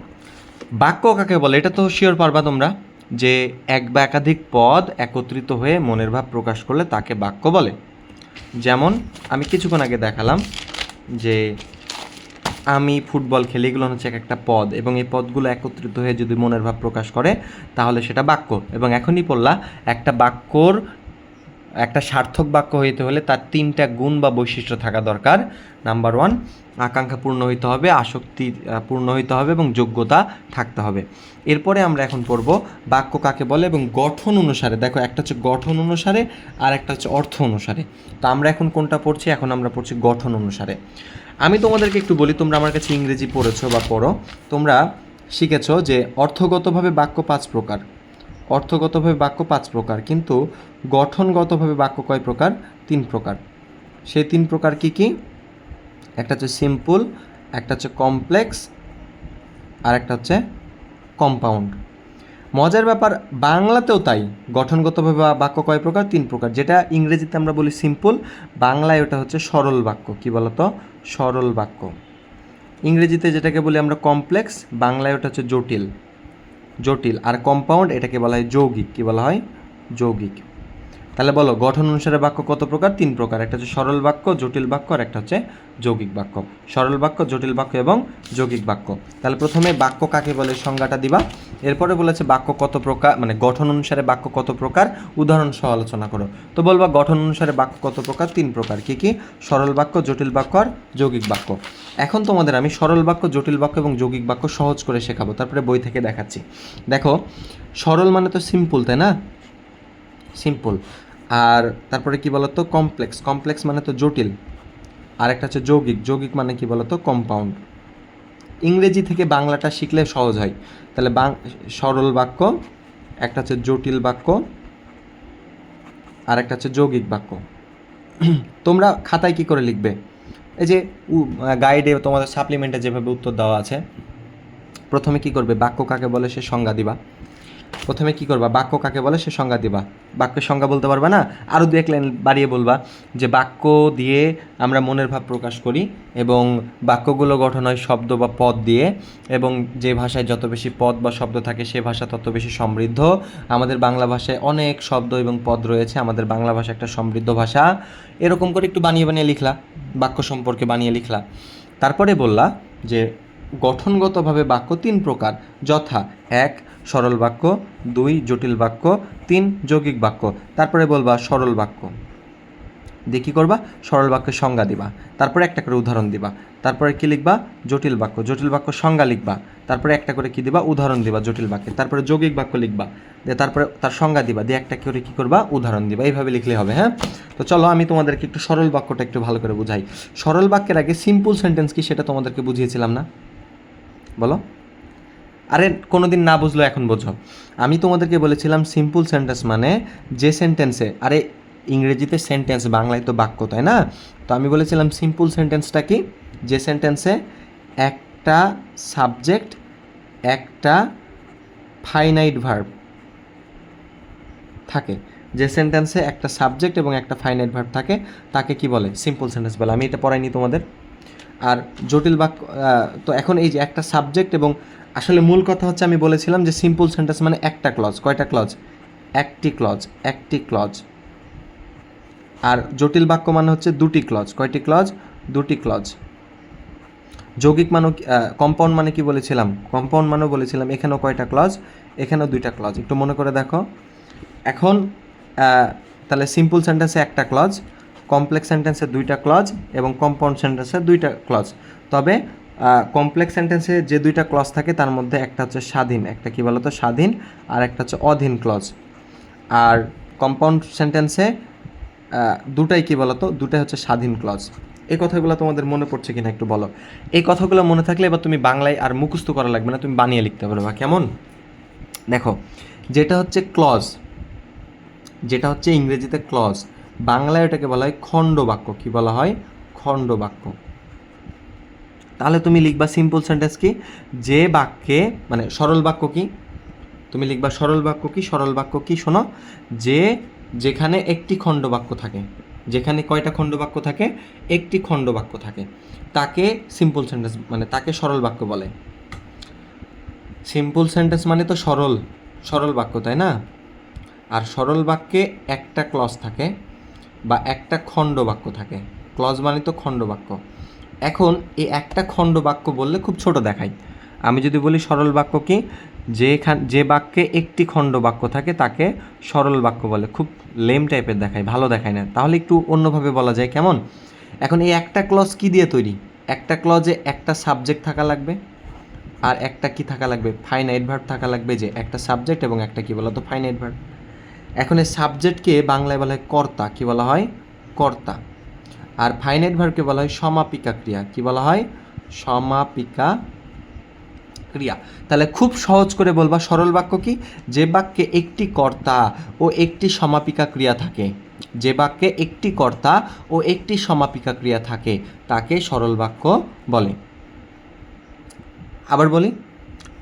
বাক্য কাকে বলে এটা তো শিওর পারবা তোমরা, যে এক বা একাধিক পদ একত্রিত হয়ে মনের ভাব প্রকাশ করলে তাকে বাক্য বলে। যেমন আমি কিছুক্ষণ আগে দেখালাম যে আমি ফুটবল খেলি, এগুলো হচ্ছে এক একটা পদ, এবং এই পদগুলো একত্রিত হয়ে যদি মনের ভাব প্রকাশ করে তাহলে সেটা বাক্য। এবং এখনই বললা একটা বাক্যর, একটা সার্থক বাক্য হইতে হলে তার 3টা গুণ বা বৈশিষ্ট্য থাকা দরকার। নাম্বার 1, আকাঙ্ক্ষা পূর্ণ হইতে হবে, আসক্তি পূর্ণ হইতে হবে এবং যোগ্যতা থাকতে হবে। এরপরে আমরা এখন পড়ব বাক্য কাকে বলে এবং গঠন অনুসারে। দেখো একটা হচ্ছে গঠন অনুসারে আর একটা হচ্ছে অর্থ অনুসারে। তো আমরা এখন কোনটা পড়ছি? এখন আমরা পড়ছি গঠন অনুসারে। আমি তোমাদেরকে একটু বলি, তোমরা আমার কাছে ইংরেজি পড়েছো বা পড়ো, তোমরা শিখেছো যে অর্থগতভাবে বাক্য 5 প্রকার। অর্থগতভাবে বাক্য 5 প্রকার, কিন্তু গঠনগতভাবে বাক্য কয় প্রকার? 3 প্রকার। সেই 3 প্রকার কি কি? একটা হচ্ছে সিম্পল, একটা হচ্ছে কমপ্লেক্স, আর একটা হচ্ছে কম্পাউন্ড। মজার ব্যাপার, বাংলাতেও তাই। গঠনগতভাবে বাক্য কয় প্রকার? 3 প্রকার। যেটা ইংরেজিতে আমরা বলি সিম্পল, বাংলায় ওটা হচ্ছে সরল বাক্য। কি বলতো? সরল বাক্য। ইংরেজিতে যেটাকে বলি আমরা কমপ্লেক্স, বাংলায় ওটা হচ্ছে জটিল। জটিল। আর কম্পাউন্ড এটাকে বলা হয় যৌগিক। কি বলা হয়? যৌগিক। তাহলে বলো গঠন অনুসারে বাক্য কত প্রকার? 3 প্রকার। একটা হচ্ছে সরল বাক্য, জটিল বাক্য, আর একটা হচ্ছে যৌগিক বাক্য। সরল বাক্য, জটিল বাক্য এবং যৌগিক বাক্য। তাহলে প্রথমে বাক্য কাকে বলে সংজ্ঞাটা দিবা। এরপরে বলেছে বাক্য কত প্রকার, মানে গঠন অনুসারে বাক্য কত প্রকার, উদাহরণ সহ আলোচনা করো। তো বলবা গঠন অনুসারে বাক্য কত প্রকার? 3 প্রকার। কি কি? সরল বাক্য, জটিল বাক্য আর যৌগিক বাক্য। এখন তোমাদের আমি সরল বাক্য, জটিল বাক্য এবং যৌগিক বাক্য সহজ করে শেখাবো, তারপরে বই থেকে দেখাচ্ছি। দেখো, সরল মানে তো সিম্পল, তাই না? সিম্পল। আর তারপরে কি বলতো? কমপ্লেক্স। কমপ্লেক্স মানে তো জটিল। আর একটা হচ্ছে যৌগিক। যৌগিক মানে কি বলতো? কম্পাউন্ড। ইংরেজি থেকে বাংলাটা শিখলে সহজ হয়। তাহলে সরল বাক্য, একটা হচ্ছে জটিল বাক্য, আর একটা হচ্ছে যৌগিক বাক্য। তোমরা খাতায় কি করে লিখবে? এই যে গাইডে তোমাদের সাপ্লিমেন্টে যেভাবে উত্তর দেওয়া আছে, প্রথমে কি করবে? বাক্য কাকে বলে সে সংজ্ঞা দিবা। প্রথমে কি করবা? বাক্য কাকে বলে সে সংজ্ঞা দিবা। বাক্যের সংজ্ঞা বলতে পারবা না, আরও 2 লাইন বাড়িয়ে বলবা যে বাক্য দিয়ে আমরা মনের ভাব প্রকাশ করি এবং বাক্যগুলো গঠন হয় শব্দ বা পদ দিয়ে, এবং যে ভাষায় যত বেশি পদ বা শব্দ থাকে সে ভাষা তত বেশি সমৃদ্ধ। আমাদের বাংলা ভাষায় অনেক শব্দ এবং পদ রয়েছে, আমাদের বাংলা ভাষা একটা সমৃদ্ধ ভাষা। এরকম করে একটু বানিয়ে বানিয়ে লিখলা, বাক্য সম্পর্কে বানিয়ে লিখলা। তারপরে বললা যে গঠনগতভাবে বাক্য 3 প্রকার, যথা 1 সরল বাক্য, 2 জটিল বাক্য, 3 যৌগিক বাক্য। তারপরে বলবা সরল বাক্য দিয়ে কী করবা? সরল বাক্যের সংজ্ঞা দিবা, তারপরে একটা করে উদাহরণ দিবা। তারপরে কি লিখবা? জটিল বাক্য। জটিল বাক্য সংজ্ঞা লিখবা, তারপরে একটা করে কি দিবা? উদাহরণ দিবা জটিল বাক্যে। তারপরে যৌগিক বাক্য লিখবা, দিয়ে তারপরে তার সংজ্ঞা দিবা, দিয়ে একটা করে কী করবা? উদাহরণ দিবা। এইভাবে লিখলে হবে। হ্যাঁ, তো চলো আমি তোমাদেরকে একটু সরল বাক্যটা একটু ভালো করে বুঝাই। সরল বাক্যের আগে সিম্পল সেন্টেন্স কি সেটা তোমাদেরকে বুঝিয়েছিলাম না? বলো। আরে কোনো দিন না বুঝলো এখন বোঝো। আমি তোমাদেরকে বলেছিলাম সিম্পল সেন্টেন্স মানে যে সেন্টেন্সে, আরে ইংরেজিতে সেন্টেন্স, বাংলায় তো বাক্য, তাই না? তো আমি বলেছিলাম সিম্পল সেন্টেন্সটা কি? যে সেন্টেন্সে একটা সাবজেক্ট, একটা ফাইনাইট ভার্ব থাকে। যে সেন্টেন্সে একটা সাবজেক্ট এবং একটা ফাইনাইট ভার্ব থাকে তাকে কি বলে? সিম্পল সেন্টেন্স বলে। আমি এটা পড়াইনি তোমাদের। আর জটিল বাক্য, তো এখন এই যে একটা সাবজেক্ট এবং, আসলে মূল কথা হচ্ছে আমি বলেছিলাম যে সিম্পল সেন্টেন্স মানে একটা ক্লজ। কয়টা ক্লজ? একটি ক্লজ, একটি ক্লজ। আর জটিল বাক্য মানে হচ্ছে 2টি ক্লজ। কয়টি ক্লজ? 2টি ক্লজ। যৌগিক মানে কম্পাউন্ড মানে কি বলেছিলাম? কম্পাউন্ড মানেও বলেছিলাম এখানেও কয়টা ক্লজ? এখানেও 2টা ক্লজ। একটু মনে করে দেখো। এখন তাহলে সিম্পল সেন্টেন্সে একটা ক্লজ, কমপ্লেক্স সেন্টেন্সে 2টা ক্লজ এবং কম্পাউন্ড সেন্টেন্সে 2টা ক্লজ। তবে কমপ্লেক্স সেন্টেন্সে যে 2টা ক্লজ থাকে তার মধ্যে একটা হচ্ছে স্বাধীন, একটা কি বলতো? স্বাধীন, আর একটা হচ্ছে অধীন ক্লজ। আর কম্পাউন্ড সেন্টেন্সে 2টাই কি বলতো? 2টাই হচ্ছে স্বাধীন ক্লজ। এই কথাগুলো তোমাদের মনে পড়ছে কিনা একটু বলো। এই কথাগুলো মনে থাকলে এবার তুমি বাংলায় আর মুখস্থ করা লাগবে না, তুমি বানিয়ে লিখতে পারবে। কেমন? দেখো, যেটা হচ্ছে ক্লজ, যেটা হচ্ছে ইংরেজিতে ক্লজ, বাংলায় ওটাকে বলা হয় খণ্ড বাক্য। কি বলা হয়? খণ্ড বাক্য। তাহলে তুমি লিখবা সিম্পল সেন্টেন্স কি? যে বাক্যে, মানে সরল বাক্য কি? তুমি লিখবা সরল বাক্য কি? সরল বাক্য কি শোনো, যেখানে একটি খণ্ডবাক্য থাকে, যেখানে কয়টা খণ্ডবাক্য থাকে? একটি খণ্ডবাক্য থাকে, তাকে সিম্পল সেন্টেন্স মানে তাকে সরল বাক্য বলে। সিম্পল সেন্টেন্স মানে তো সরল সরল বাক্য, তাই না? আর সরল বাক্যে একটা ক্লজ থাকে বা একটা খণ্ডবাক্য থাকে। ক্লজ মানে তো খণ্ডবাক্য। এখন এই একটা খণ্ডবাক্য বললে খুব ছোট দেখায়। আমি যদি বলি সরল বাক্য কি, যে বাক্যে একটি খণ্ডবাক্য থাকে তাকে সরল বাক্য বলে, খুব লেম টাইপের দেখায়, ভালো দেখায় না। তাহলে একটু অন্যভাবে বলা যায় কেমন? এখন এই একটা ক্লজ কি দিয়ে তৈরি? একটা ক্লজে একটা সাবজেক্ট থাকা লাগবে, আর একটা কি থাকা লাগবে? ফাইনাইট ভার্ব থাকা লাগবে, যে একটা সাবজেক্ট এবং একটা কি বলা তো ফাইনাইট ভার্ব। এখন এই সাবজেক্টকে বাংলায় বলা হয় কর্তা, কি বলা হয়? কর্তা। আর ফাইনাইট ভার্বকে বলা হয় সমাপিকা ক্রিয়া, কি বলা হয়? সমাপিকা ক্রিয়া। তাহলে খুব সহজ করে বলবা সরল বাক্য কি? যে বাক্যে একটি কর্তা ও একটি সমাপিকা ক্রিয়া থাকে, যে বাক্যে একটি কর্তা ও একটি সমাপিকা ক্রিয়া থাকে তাকে সরল বাক্য বলে। আবার বলি,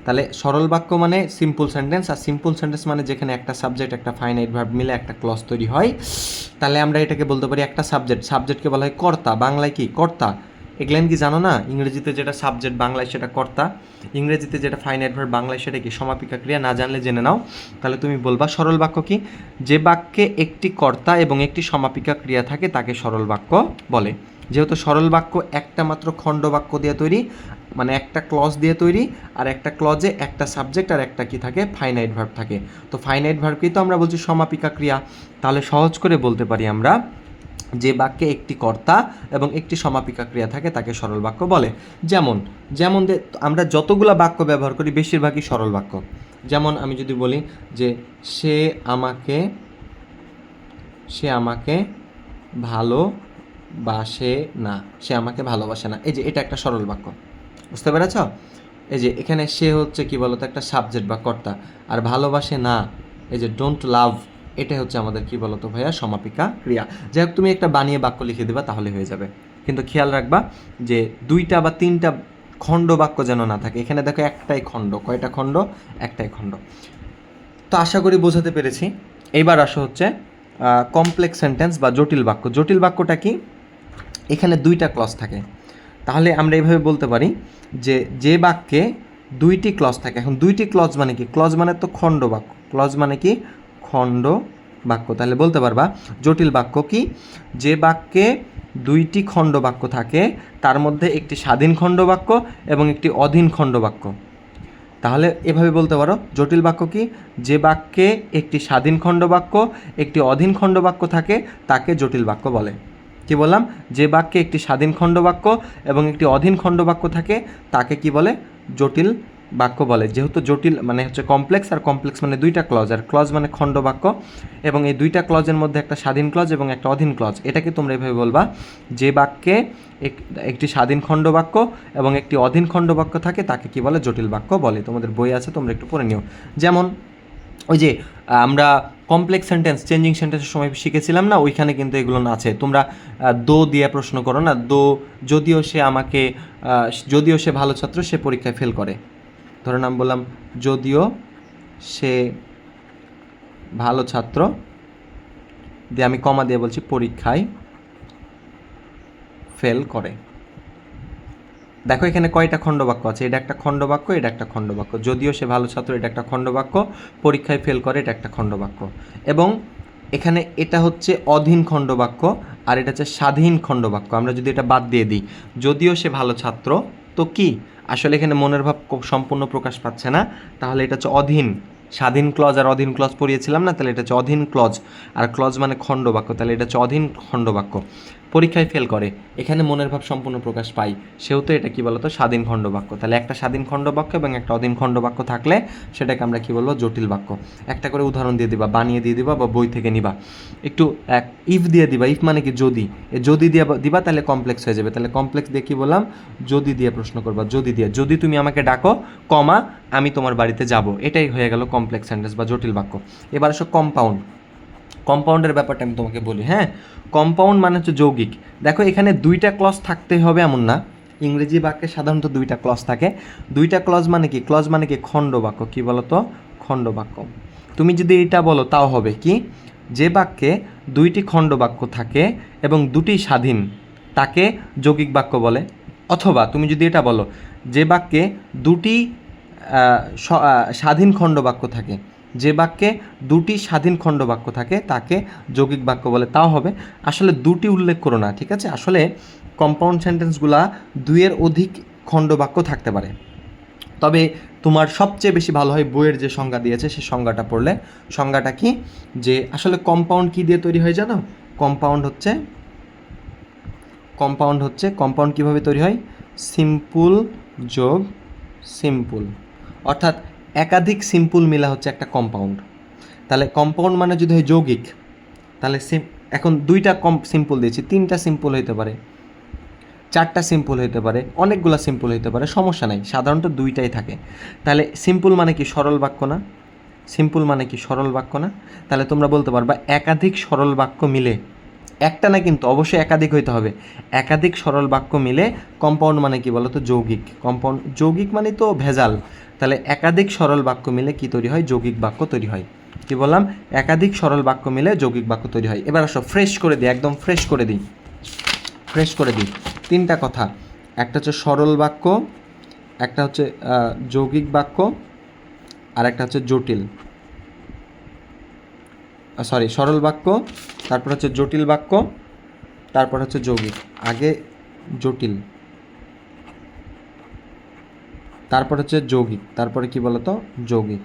তাহলে সরল বাক্য মানে সিম্পল সেন্টেন্স, আর সিম্পল সেন্টেন্স মানে যেখানে একটা সাবজেক্ট একটা ফাইনাইট ভার্ব মিলে একটা ক্লজ তৈরি হয়। তাহলে আমরা এটাকে বলতে পারি একটা সাবজেক্টকে বলা হয় কর্তা। বাংলায় কি? কর্তা। এগুলেন কি জানো না? ইংরেজিতে যেটা সাবজেক্ট বাংলায় সেটা কর্তা, ইংরেজিতে যেটা ফাইনাইট ভার্ব বাংলায় সেটা কি? সমাপিকা ক্রিয়া। না জানলে জেনে নাও। তাহলে তুমি বলবা সরল বাক্য কি? যে বাক্যে একটি কর্তা এবং একটি সমাপিকা ক্রিয়া থাকে তাকে সরল বাক্য বলে। যেহেতু সরল বাক্য একটা মাত্র খণ্ড বাক্য দিয়ে তৈরি, মানে একটা ক্লজ দিয়ে তৈরি, আর একটা ক্লজে একটা সাবজেক্ট আর একটা কি থাকে? ফাইনাইট ভার্ব থাকে। তো ফাইনাইট ভার্বকেই তো আমরা বলছি সমাপিকা ক্রিয়া। তাহলে সহজ করে বলতে পারি আমরা, যে বাক্যে একটি কর্তা এবং একটি সমাপিকা ক্রিয়া থাকে তাকে সরল বাক্য বলে। যেমন যেমন আমরা যতগুলা বাক্য ব্যবহার করি বেশিরভাগই সরল বাক্য। যেমন আমি যদি বলি যে সে আমাকে ভালোবাসে না, সে আমাকে ভালোবাসে না, এই যে এটা একটা সরল বাক্য। বুঝতে পেরেছ? এই যে এখানে সে হচ্ছে কি বলতো? একটা সাবজেক্ট বা কর্তা। আর ভালোবাসে না, এই যে ডোন্ট লাভ, এটা হচ্ছে আমাদের কি বলতো ভাইয়া? সমাপিকা ক্রিয়া। যাই হোক, তুমি একটা বানিয়ে বাক্য লিখে দেবা তাহলে হয়ে যাবে। কিন্তু খেয়াল রাখবা যে দুইটা বা তিনটা খণ্ড বাক্য যেন না থাকে। এখানে দেখো একটাই খণ্ড। কয়টা খণ্ড? একটাই খণ্ড। তো আশা করি বোঝাতে পেরেছি। এইবার আসো হচ্ছে কমপ্লেক্স সেন্টেন্স বা জটিল বাক্য। জটিল বাক্যটা কি? এখানে দুইটা ক্লজ থাকে। তাহলে আমরা এইভাবে বলতে পারি যে বাক্যে দুইটি ক্লজ থাকে। এখন দুইটি ক্লজ মানে কি? ক্লজ মানে তো খণ্ড বাক্য। ক্লজ মানে কি? খণ্ড বাক্য। তাহলে বলতে পারবা জটিল বাক্য কি? যে বাক্যে দুইটি খণ্ড বাক্য থাকে, তার মধ্যে একটি স্বাধীন খণ্ড বাক্য এবং একটি অধীন খণ্ড বাক্য। তাহলে এভাবে বলতে পারো জটিল বাক্য কি? যে বাক্যে একটি স্বাধীন খণ্ড বাক্য, একটি অধীন খণ্ড বাক্য থাকে তাকে জটিল বাক্য বলে। কি বললাম? যে বাক্যে একটি স্বাধীন খণ্ডবাক্য এবং একটি অধীন খণ্ডবাক্য থাকে তাকে কি বলে? জটিল বাক্য বলে। যেহেতু জটিল মানে হচ্ছে কমপ্লেক্স, আর কমপ্লেক্স মানে দুইটা ক্লজ, আর ক্লজ মানে খণ্ডবাক্য, এবং এই দুইটা ক্লজের মধ্যে একটা স্বাধীন ক্লজ এবং একটা অধীন ক্লজ। এটাকে তোমরা এভাবে বলবা, যে বাক্যে একটি স্বাধীন খণ্ডবাক্য এবং একটি অধীন খণ্ডবাক্য থাকে তাকে কি বলে? জটিল বাক্য বলে। তোমাদের বই আছে, তোমরা একটু পড়ে নিও। যেমন ওই যে আমরা কমপ্লেক্স সেন্টেন্স চেঞ্জিং সেন্টেন্সের সময় শিখেছিলাম না, ওইখানে কিন্তু এগুলো আছে। তোমরা দো দিয়ে প্রশ্ন করো না, দো যদিও সে ভালো ছাত্র, সে পরীক্ষায় ফেল করে। ধরে নাম বললাম যদিও সে ভালো ছাত্র, দিয়ে আমি কমা দিয়ে বলছি পরীক্ষায় ফেল করে। দেখো এখানে কয়টা খণ্ডবাক্য আছে? এটা একটা খণ্ডবাক্য, এটা একটা খণ্ডবাক্য। যদিও সে ভালো ছাত্র, এটা একটা খণ্ডবাক্য। পরীক্ষায় ফেল করে, এটা একটা খণ্ডবাক্য। এবং এখানে এটা হচ্ছে অধীন খণ্ডবাক্য, আর এটা হচ্ছে স্বাধীন খণ্ডবাক্য। আমরা যদি এটা বাদ দিয়ে দিই, যদিও সে ভালো ছাত্র, তো কি আসলে এখানে মনের ভাব সম্পূর্ণ প্রকাশ পাচ্ছে না। তাহলে এটা হচ্ছে অধীন। স্বাধীন ক্লজ আর অধীন ক্লজ পড়িয়েছিলাম না, তাহলে এটা হচ্ছে অধীন ক্লজ। আর ক্লজ মানে খণ্ডবাক্য, তাহলে এটা হচ্ছে অধীন খণ্ডবাক্য। পরীক্ষায় ফেল করে, এখানে মনের ভাব সম্পূর্ণ প্রকাশ পাই, সেহেতু এটা কি বলতো? স্বাধীন খণ্ডবাক্য। তাহলে একটা স্বাধীন খণ্ডবাক্য এবং একটা অধীন খণ্ডবাক্য থাকলে সেটাকে আমরা কি বলবো? জটিল বাক্য। একটা করে উদাহরণ দিয়ে দিবা, বানিয়ে দিয়ে দিবা বা বই থেকে নিবা। একটু ইফ দিয়ে দিবা। ইফ মানে কি? যদি। যদি দিয়ে দিবা তাহলে কমপ্লেক্স হয়ে যাবে। তাহলে কমপ্লেক্স দিয়ে কি বললাম? যদি দিয়ে প্রশ্ন করবা। যদি দিয়ে, যদি তুমি আমাকে ডাকো, কমা আমি তোমার বাড়িতে যাব, এটাই হয়ে গেল কমপ্লেক্স সেন্টেন্স বা জটিল বাক্য। এবার আসো কম্পাউন্ড। কম্পাউন্ডের ব্যাপারটা আমি তোমাকে বলি। হ্যাঁ, কম্পাউন্ড মানে হচ্ছে যৌগিক। দেখো এখানে দুইটা ক্লজ থাকতে হবে এমন না, ইংরেজি বাক্যে সাধারণত দুইটা ক্লজ থাকে। দুইটা ক্লজ মানে কি? ক্লজ মানে কি? খণ্ড বাক্য। কী বলো তো? খণ্ড বাক্য। তুমি যদি এটা বলো তাও হবে কি? যে বাক্যে দুইটি খণ্ড বাক্য থাকে এবং দুটি স্বাধীন, তাকে যৌগিক বাক্য বলে। অথবা তুমি যদি এটা বলো, যে বাক্যে দুটি স্বাধীন খণ্ড বাক্য থাকে, যে বাক্যে দুটি স্বাধীন খণ্ড বাক্য থাকে তাকে যৌগিক বাক্য বলে, তাও হবে। আসলে দুটি উল্লেখ করো না, ঠিক আছে? আসলে কম্পাউন্ড সেন্টেন্সগুলা দুইয়ের অধিক খণ্ড বাক্য থাকতে পারে। তবে তোমার সবচেয়ে বেশি ভালো হয় বইয়ের যে সংজ্ঞা দিয়েছে সেই সংজ্ঞাটা পড়লে। সংজ্ঞাটা কি? যে আসলে কম্পাউন্ড কী দিয়ে তৈরি হয় জানো? কম্পাউন্ড কম্পাউন্ড কীভাবে তৈরি হয়? সিম্পল যোগ সিম্পল, অর্থাৎ একাধিক সিম্পল মিলা হচ্ছে একটা কম্পাউন্ড। তাহলে কম্পাউন্ড মানে যদি হয় যৌগিক, তাহলে এখন দুইটা সিম্পল দিয়েছি, তিনটা সিম্পল হইতে পারে, চারটা সিম্পল হইতে পারে, অনেকগুলো সিম্পল হইতে পারে, সমস্যা নাই, সাধারণত দুইটাই থাকে। তাহলে সিম্পল মানে কি? সরল বাক্য না? সিম্পল মানে কি? সরল বাক্য না? তাহলে তোমরা বলতে পারবা একাধিক সরল বাক্য মিলে, একটা না কিন্তু অবশ্যই একাধিক হইতে হবে, একাধিক সরল বাক্য মিলে কম্পাউন্ড মানে কি বলো তো? যৌগিক। কম্পাউন্ড যৌগিক মানে তো ভেজাল। তাহলে একাধিক সরল বাক্য মিলে কি তৈরি হয়? যৌগিক বাক্য তৈরি হয়। কি বললাম? একাধিক সরল বাক্য মিলে যৌগিক বাক্য তৈরি হয়। এবার আসো ফ্রেশ করে দিই, একদম ফ্রেশ করে দিই। তিনটা কথা, একটা হচ্ছে সরল বাক্য, একটা হচ্ছে যৌগিক বাক্য, আর একটা হচ্ছে জটিল, সরল বাক্য, তারপর হচ্ছে জটিল বাক্য, তারপর হচ্ছে যৌগিক। আগে জটিল, তারপর হচ্ছে যৌগিক, তারপরে কি বলতো? যৌগিক।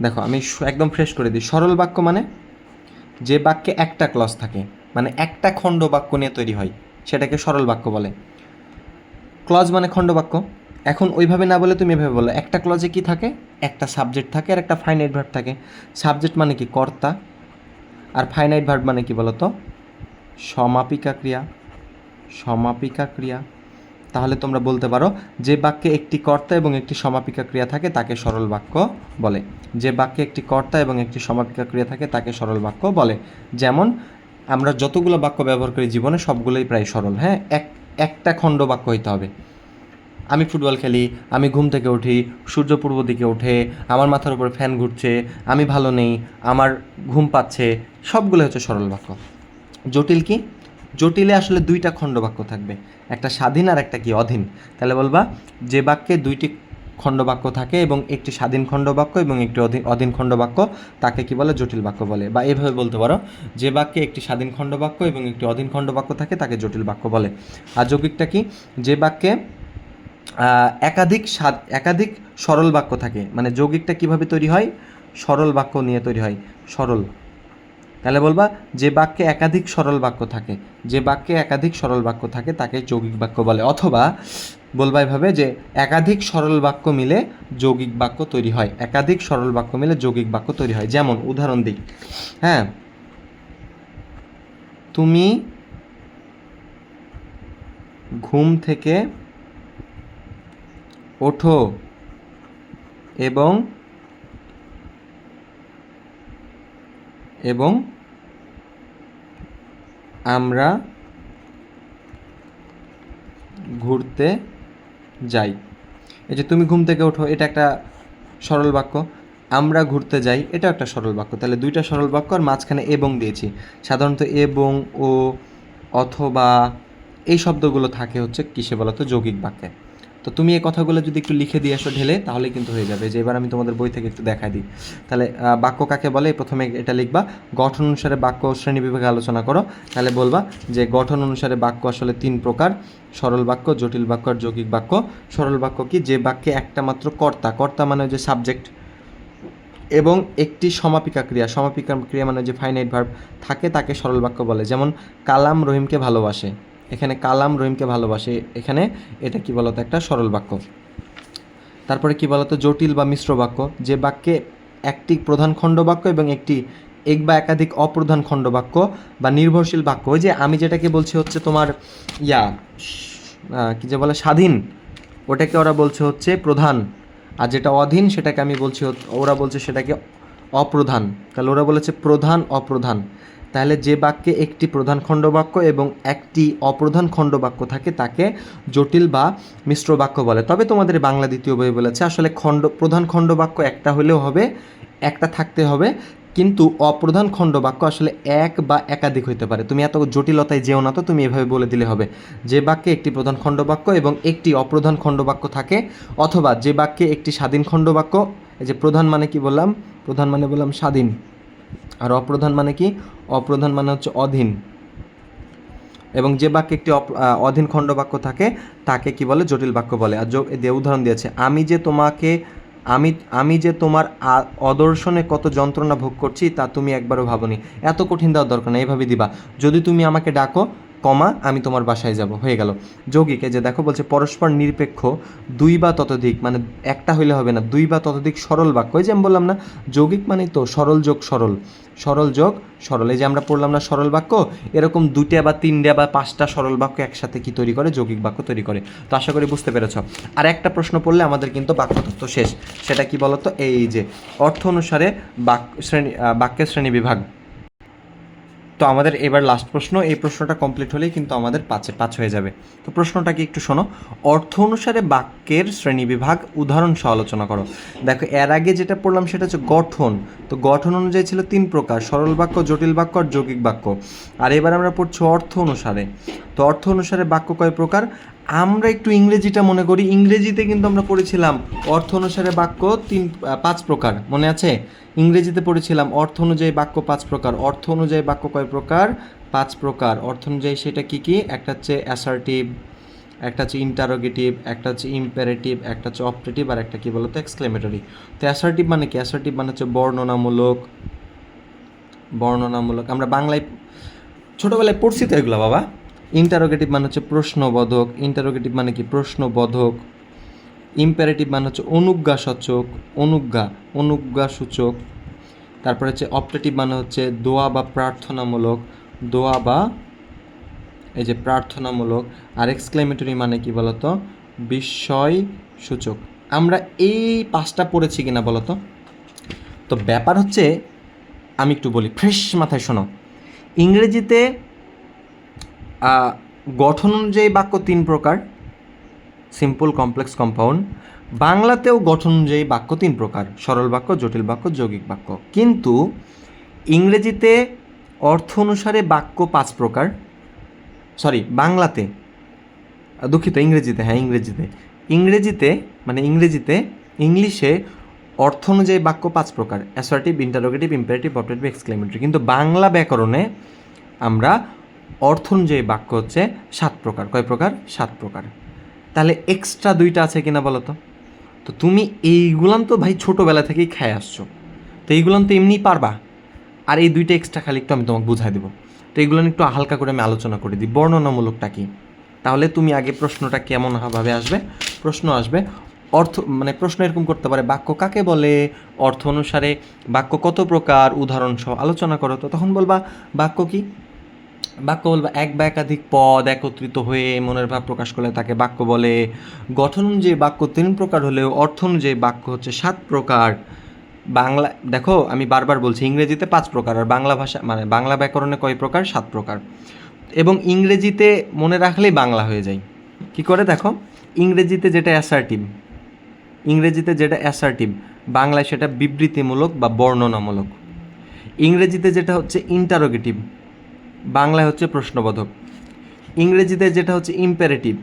দেখো আমি একদম ফ্রেশ করে দিই। সরল বাক্য মানে যে বাক্যে একটা ক্লজ থাকে, মানে একটা খণ্ড বাক্য নিয়ে তৈরি হয়, সেটাকে সরল বাক্য বলে। ক্লজ মানে খণ্ড বাক্য। এখন ওইভাবে না বলে তুমি এভাবে বলো, একটা ক্লজে কি থাকে? একটা সাবজেক্ট থাকে আর একটা ফাইনাইট ভার্ব থাকে। সাবজেক্ট মানে কি? কর্তা। আর ফাইনাইট ভার্ব মানে কি বলো তো? সমাপিকা ক্রিয়া। তাহলে তোমরা বলতে পারো যে বাক্যে একটি কর্তা এবং একটি সমাপিকা ক্রিয়া থাকে তাকে সরল বাক্য বলে। যে বাক্যে একটি কর্তা এবং একটি সমাপিকা ক্রিয়া থাকে তাকে সরল বাক্য বলে। যেমন আমরা যতগুলো বাক্য ব্যবহার করি জীবনে সবগুলোই প্রায় সরল। হ্যাঁ, একটা খণ্ড বাক্য হইতে হবে। আমি ফুটবল খেলি, আমি ঘুম থেকে উঠি, সূর্য পূর্ব দিকে ওঠে, আমার মাথার উপর ফ্যান ঘুরছে, আমি ভালো নেই, আমার ঘুম পাচ্ছে, সবগুলো হচ্ছে সরল বাক্য। জটিল কি? জটিলে আসলে দুইটা খণ্ডবাক্য থাকবে, একটা স্বাধীন আর একটা কি? অধীন। তাহলে বলবা যে বাক্যে দুইটি খণ্ডবাক্য থাকে এবং একটি স্বাধীন খণ্ডবাক্য এবং একটি অধীন খণ্ডবাক্য তাকে কি বলে? জটিল বাক্য বলে। বা এভাবে বলতে পারো, যে বাক্যে একটি স্বাধীন খণ্ডবাক্য এবং একটি অধীন খণ্ডবাক্য থাকে তাকে জটিল বাক্য বলে। আর যৌগিকটা কি? যে বাক্যে একাধিক সরল বাক্য থাকে, মানে যৌগিকটা কিভাবে তৈরি হয়? সরল বাক্য নিয়ে তৈরি হয়, সরল। তাহলে বলবা যে বাক্যে একাধিক সরল বাক্য থাকে তাকে যৌগিক বাক্য বলে। অথবা বলবা এভাবে যে একাধিক সরল বাক্য মিলে যৌগিক বাক্য তৈরি হয়, একাধিক সরল বাক্য মিলে যৌগিক বাক্য তৈরি হয়। যেমন উদাহরণ দিই, হ্যাঁ, তুমি ঘুম থেকে ওঠো এবং আমরা ঘুরতে যাই। এই যে তুমি ঘুম থেকে ওঠো, এটা একটা সরল বাক্য। আমরা ঘুরতে যাই, এটা একটা সরল বাক্য। তাহলে দুইটা সরল বাক্য আর মাঝখানে এবং দিয়েছি। সাধারণত এবং, ও, অথবা এই শব্দগুলো থাকে হচ্ছে কিসে বলো তো? যৌগিক বাক্যে। তো তুমি এই কথাগুলো যদি একটু লিখে দিয়ে আসো ঢেলে, তাহলে কিন্তু হয়ে যাবে। যে এবার আমি তোমাদের বই থেকে একটু দেখাই দিই। তাহলে বাক্য কাকে বলে? প্রথমে এটা লিখবা, গঠন অনুসারে বাক্য শ্রেণী বিভাগে আলোচনা করো। তাহলে বলবা যে গঠন অনুসারে বাক্য আসলে তিন প্রকার: সরল বাক্য, জটিল বাক্য আর যৌগিক বাক্য। সরল বাক্য কি? যে বাক্যে একটা মাত্র কর্তা মানে যে সাবজেক্ট এবং একটি সমাপিকা ক্রিয়া মানে যে ফাইনাইট ভার্ব থাকে তাকে সরল বাক্য বলে। যেমন কালাম রহিমকে ভালোবাসে, এখানে কালাম রহিমকে ভালোবাসে, এখানে এটা কি বলতো? একটা সরল বাক্য। তারপরে কি বলতো? জটিল বা মিশ্র বাক্য, যে বাক্যে একটি প্রধান খণ্ডবাক্য এবং একটি এক বা একাধিক অপ্রধান খণ্ডবাক্য বা নির্ভরশীল বাক্য। ওই যে আমি যেটাকে বলছি হচ্ছে তোমার কি যে বলে স্বাধীন, ওটাকে ওরা বলছে হচ্ছে প্রধান, আর যেটা অধীন সেটাকে আমি বলছি, ওরা বলছে সেটাকে অপ্রধান। তাহলে ওরা বলেছে প্রধান অপ্রধান। তাহলে যে বাক্যে একটি প্রধান খণ্ডবাক্য এবং একটি অপ্রধান খণ্ডবাক্য থাকে তাকে জটিল বা মিশ্র বাক্য বলে। তবে তোমাদের বাংলা দ্বিতীয় বই বলেছে আসলে প্রধান খণ্ডবাক্য একটা হলেও হবে, একটা থাকতে হবে, কিন্তু অপ্রধান খণ্ডবাক্য আসলে এক বা একাধিক হইতে পারে। তুমি এত জটিলতায় যেও না, তো তুমি এভাবে বলে দিলে হবে যে বাক্যে একটি প্রধান খণ্ডবাক্য এবং একটি অপ্রধান খণ্ডবাক্য থাকে, অথবা যে বাক্যে একটি স্বাধীন খণ্ডবাক্য, এই যে প্রধান মানে কি বললাম, প্রধান মানে বললাম স্বাধীন, আর অপ্রধান মানে কি, অপ্রধান মানে হচ্ছে অধীন, এবং যে বাক্যে একটি অধীন খণ্ডবাক্য থাকে তাকে কি বলে, জটিল বাক্য বলে। আর উদাহরণ দিয়েছে, আমি যে তোমার অদর্শনে কত যন্ত্রণা ভোগ করছি তা তুমি একবারও ভাবনি। এত কঠিন দেওয়ার দরকার নেই, এইভাবে দিবা, যদি তুমি আমাকে ডাকো, কমা আমি তোমার বাসায় যাব, হয়ে গেল। যৌগিকে যে দেখো বলছে পরস্পর নিরপেক্ষ দুই বা ততোধিক, মানে একটা হইলে হবে না, দুই বা ততোধিক সরল বাক্য। এই যে আমি বললাম না যৌগিক মানেই তো সরল যোগ সরল, সরল যোগ সরল। এই যে আমরা পড়লাম না সরল বাক্য, এরকম দুইটা বা তিনটা বা পাঁচটা সরল বাক্য একসাথে কি তৈরি করে, যৌগিক বাক্য তৈরি করে। তো আশা করি বুঝতে পেরেছ। আর একটা প্রশ্ন পড়লে আমাদের কিন্তু বাক্যতত্ত্ব শেষ। সেটা কি বলতো, এই যে অর্থ অনুসারে বাক্যের শ্রেণী বিভাগ। তো আমাদের এবার লাস্ট প্রশ্ন, এই প্রশ্নটা কমপ্লিট হলেই কিন্তু আমাদের পাঁচ হয়ে যাবে। তো প্রশ্নটা কি একটু শোনো, অর্থ অনুসারে বাক্যের শ্রেণীবিভাগ উদাহরণ সহ আলোচনা করো। দেখো এর আগে যেটা পড়লাম সেটা হচ্ছে গঠন, তো গঠন অনুযায়ী ছিল 3 প্রকার, সরল বাক্য, জটিল বাক্য আর যৌগিক বাক্য। আর এবার আমরা পড়ছি অর্থ অনুসারে। তো অর্থ অনুসারে বাক্য কয় প্রকার, আমরা একটু ইংরেজিটা মনে করি, ইংরেজিতে কিন্তু আমরা পড়েছিলাম অর্থ অনুসারে বাক্য 5 প্রকার, মনে আছে? ইংরেজিতে পড়েছিলাম অর্থ অনুযায়ী বাক্য 5 প্রকার। অর্থ অনুযায়ী বাক্য কয় প্রকার, 5 প্রকার। অর্থ অনুযায়ী সেটা কি কি, একটা হচ্ছে অ্যাসার্টিভ, একটা হচ্ছে ইন্টারোগেটিভ, একটা হচ্ছে ইম্পারেটিভ, একটা হচ্ছে অপটেটিভ, আর একটা কি বলতো এক্সক্লেমেটরি। তো অ্যাসার্টিভ মানে কি, অ্যাসার্টিভ মানে হচ্ছে বর্ণনামূলক, আমরা বাংলায় ছোটোবেলায় পড়ছি তো এগুলো বাবা। ইন্টারোগেটিভ মানে হচ্ছে প্রশ্নবোধক, ইন্টারোগেটিভ মানে কি প্রশ্নবোধক। ইম্পারেটিভ মানে হচ্ছে অনুজ্ঞাসূচক। তারপরে হচ্ছে অপটেটিভ মানে হচ্ছে দোয়া বা প্রার্থনামূলক, এই যে প্রার্থনামূলক। আর এক্সক্লেমেটরি মানে কি বলতো, বিস্ময় সূচক। আমরা এই 5টা পড়েছি কিনা বলতো? তো ব্যাপার হচ্ছে, আমি একটু বলি ফ্রেশ মাথায় শোনো, ইংরেজিতে গঠন অনুযায়ী বাক্য 3 প্রকার, সিম্পল, কমপ্লেক্স, কম্পাউন্ড। বাংলাতেও গঠন অনুযায়ী বাক্য 3 প্রকার, সরল বাক্য, জটিল বাক্য, যৌগিক বাক্য। কিন্তু ইংরেজিতে অর্থ অনুসারে বাক্য 5 প্রকার, বাংলাতে, দুঃখিত, ইংলিশে অর্থ অনুযায়ী বাক্য 5 প্রকার, assertive, interrogative, imperative, optative, exclamatory. কিন্তু বাংলা ব্যাকরণে আমরা অর্থ অনুযায়ী বাক্য হচ্ছে 7 প্রকার। কয় প্রকার? 7 প্রকার। তাহলে এক্সট্রা 2টা আছে কিনা বলো তো? তো তুমি এইগুলান তো ভাই ছোটোবেলা থেকেই খায় আসছো, তো এইগুলান তো এমনিই পারবা। আর এই 2টা এক্সট্রা খালি একটু আমি তোমাকে বুঝাই দেবো। তো এইগুলো একটু হালকা করে আমি আলোচনা করে দিই, বর্ণনামূলকটা কি। তাহলে তুমি আগে প্রশ্নটা কেমনভাবে আসবে, প্রশ্ন আসবে প্রশ্ন এরকম করতে পারে, বাক্য কাকে বলে, অর্থ অনুসারে বাক্য কত প্রকার, উদাহরণ সহ আলোচনা করো। তো তখন বলবা বাক্য কি, বাক্য বলবা এক বা একাধিক পদ একত্রিত হয়ে মনের ভাব প্রকাশ করলে তাকে বাক্য বলে। গঠন অনুযায়ী বাক্য 3 প্রকার হলেও অর্থ অনুযায়ী বাক্য হচ্ছে 7 প্রকার। বাংলা দেখো আমি বারবার বলছি, ইংরেজিতে 5 প্রকার, আর বাংলা ভাষা বাংলা ব্যাকরণে কয় প্রকার, 7 প্রকার। এবং ইংরেজিতে মনে রাখলেই বাংলা হয়ে যায়। কি করে দেখো, ইংরেজিতে যেটা অ্যাসার্টিভ, বাংলায় সেটা বিবৃতিমূলক বা বর্ণনামূলক। ইংরেজিতে যেটা হচ্ছে ইন্টারোগেটিভ, বাংলায় হচ্ছে প্রশ্নবোধক। ইংরেজিতে যেটা হচ্ছে ইম্পারেটিভ,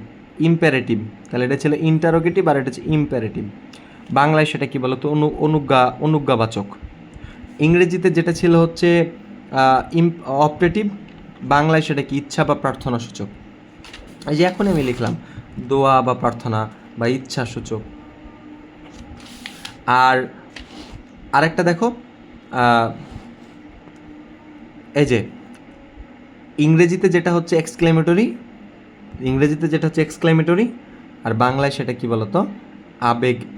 তাহলে এটা ছিল ইন্টারোগেটিভ, আর এটা হচ্ছে ইম্পারেটিভ। বাংলায় সেটা কি বলতো, অনুজ্ঞাবাচক। ইংরেজিতে যেটা ছিল হচ্ছে অপটেটিভ, বাংলায় সেটা কি ইচ্ছা বা প্রার্থনা সূচক। এই যে এখন আমি লিখলাম দোয়া বা প্রার্থনা বা ইচ্ছা সূচক। আর আরেকটা দেখো, এই যে ইংরেজিতে যেটা হচ্ছে এক্সক্লেমেটরি, আর বাংলায় সেটা কি বলতো,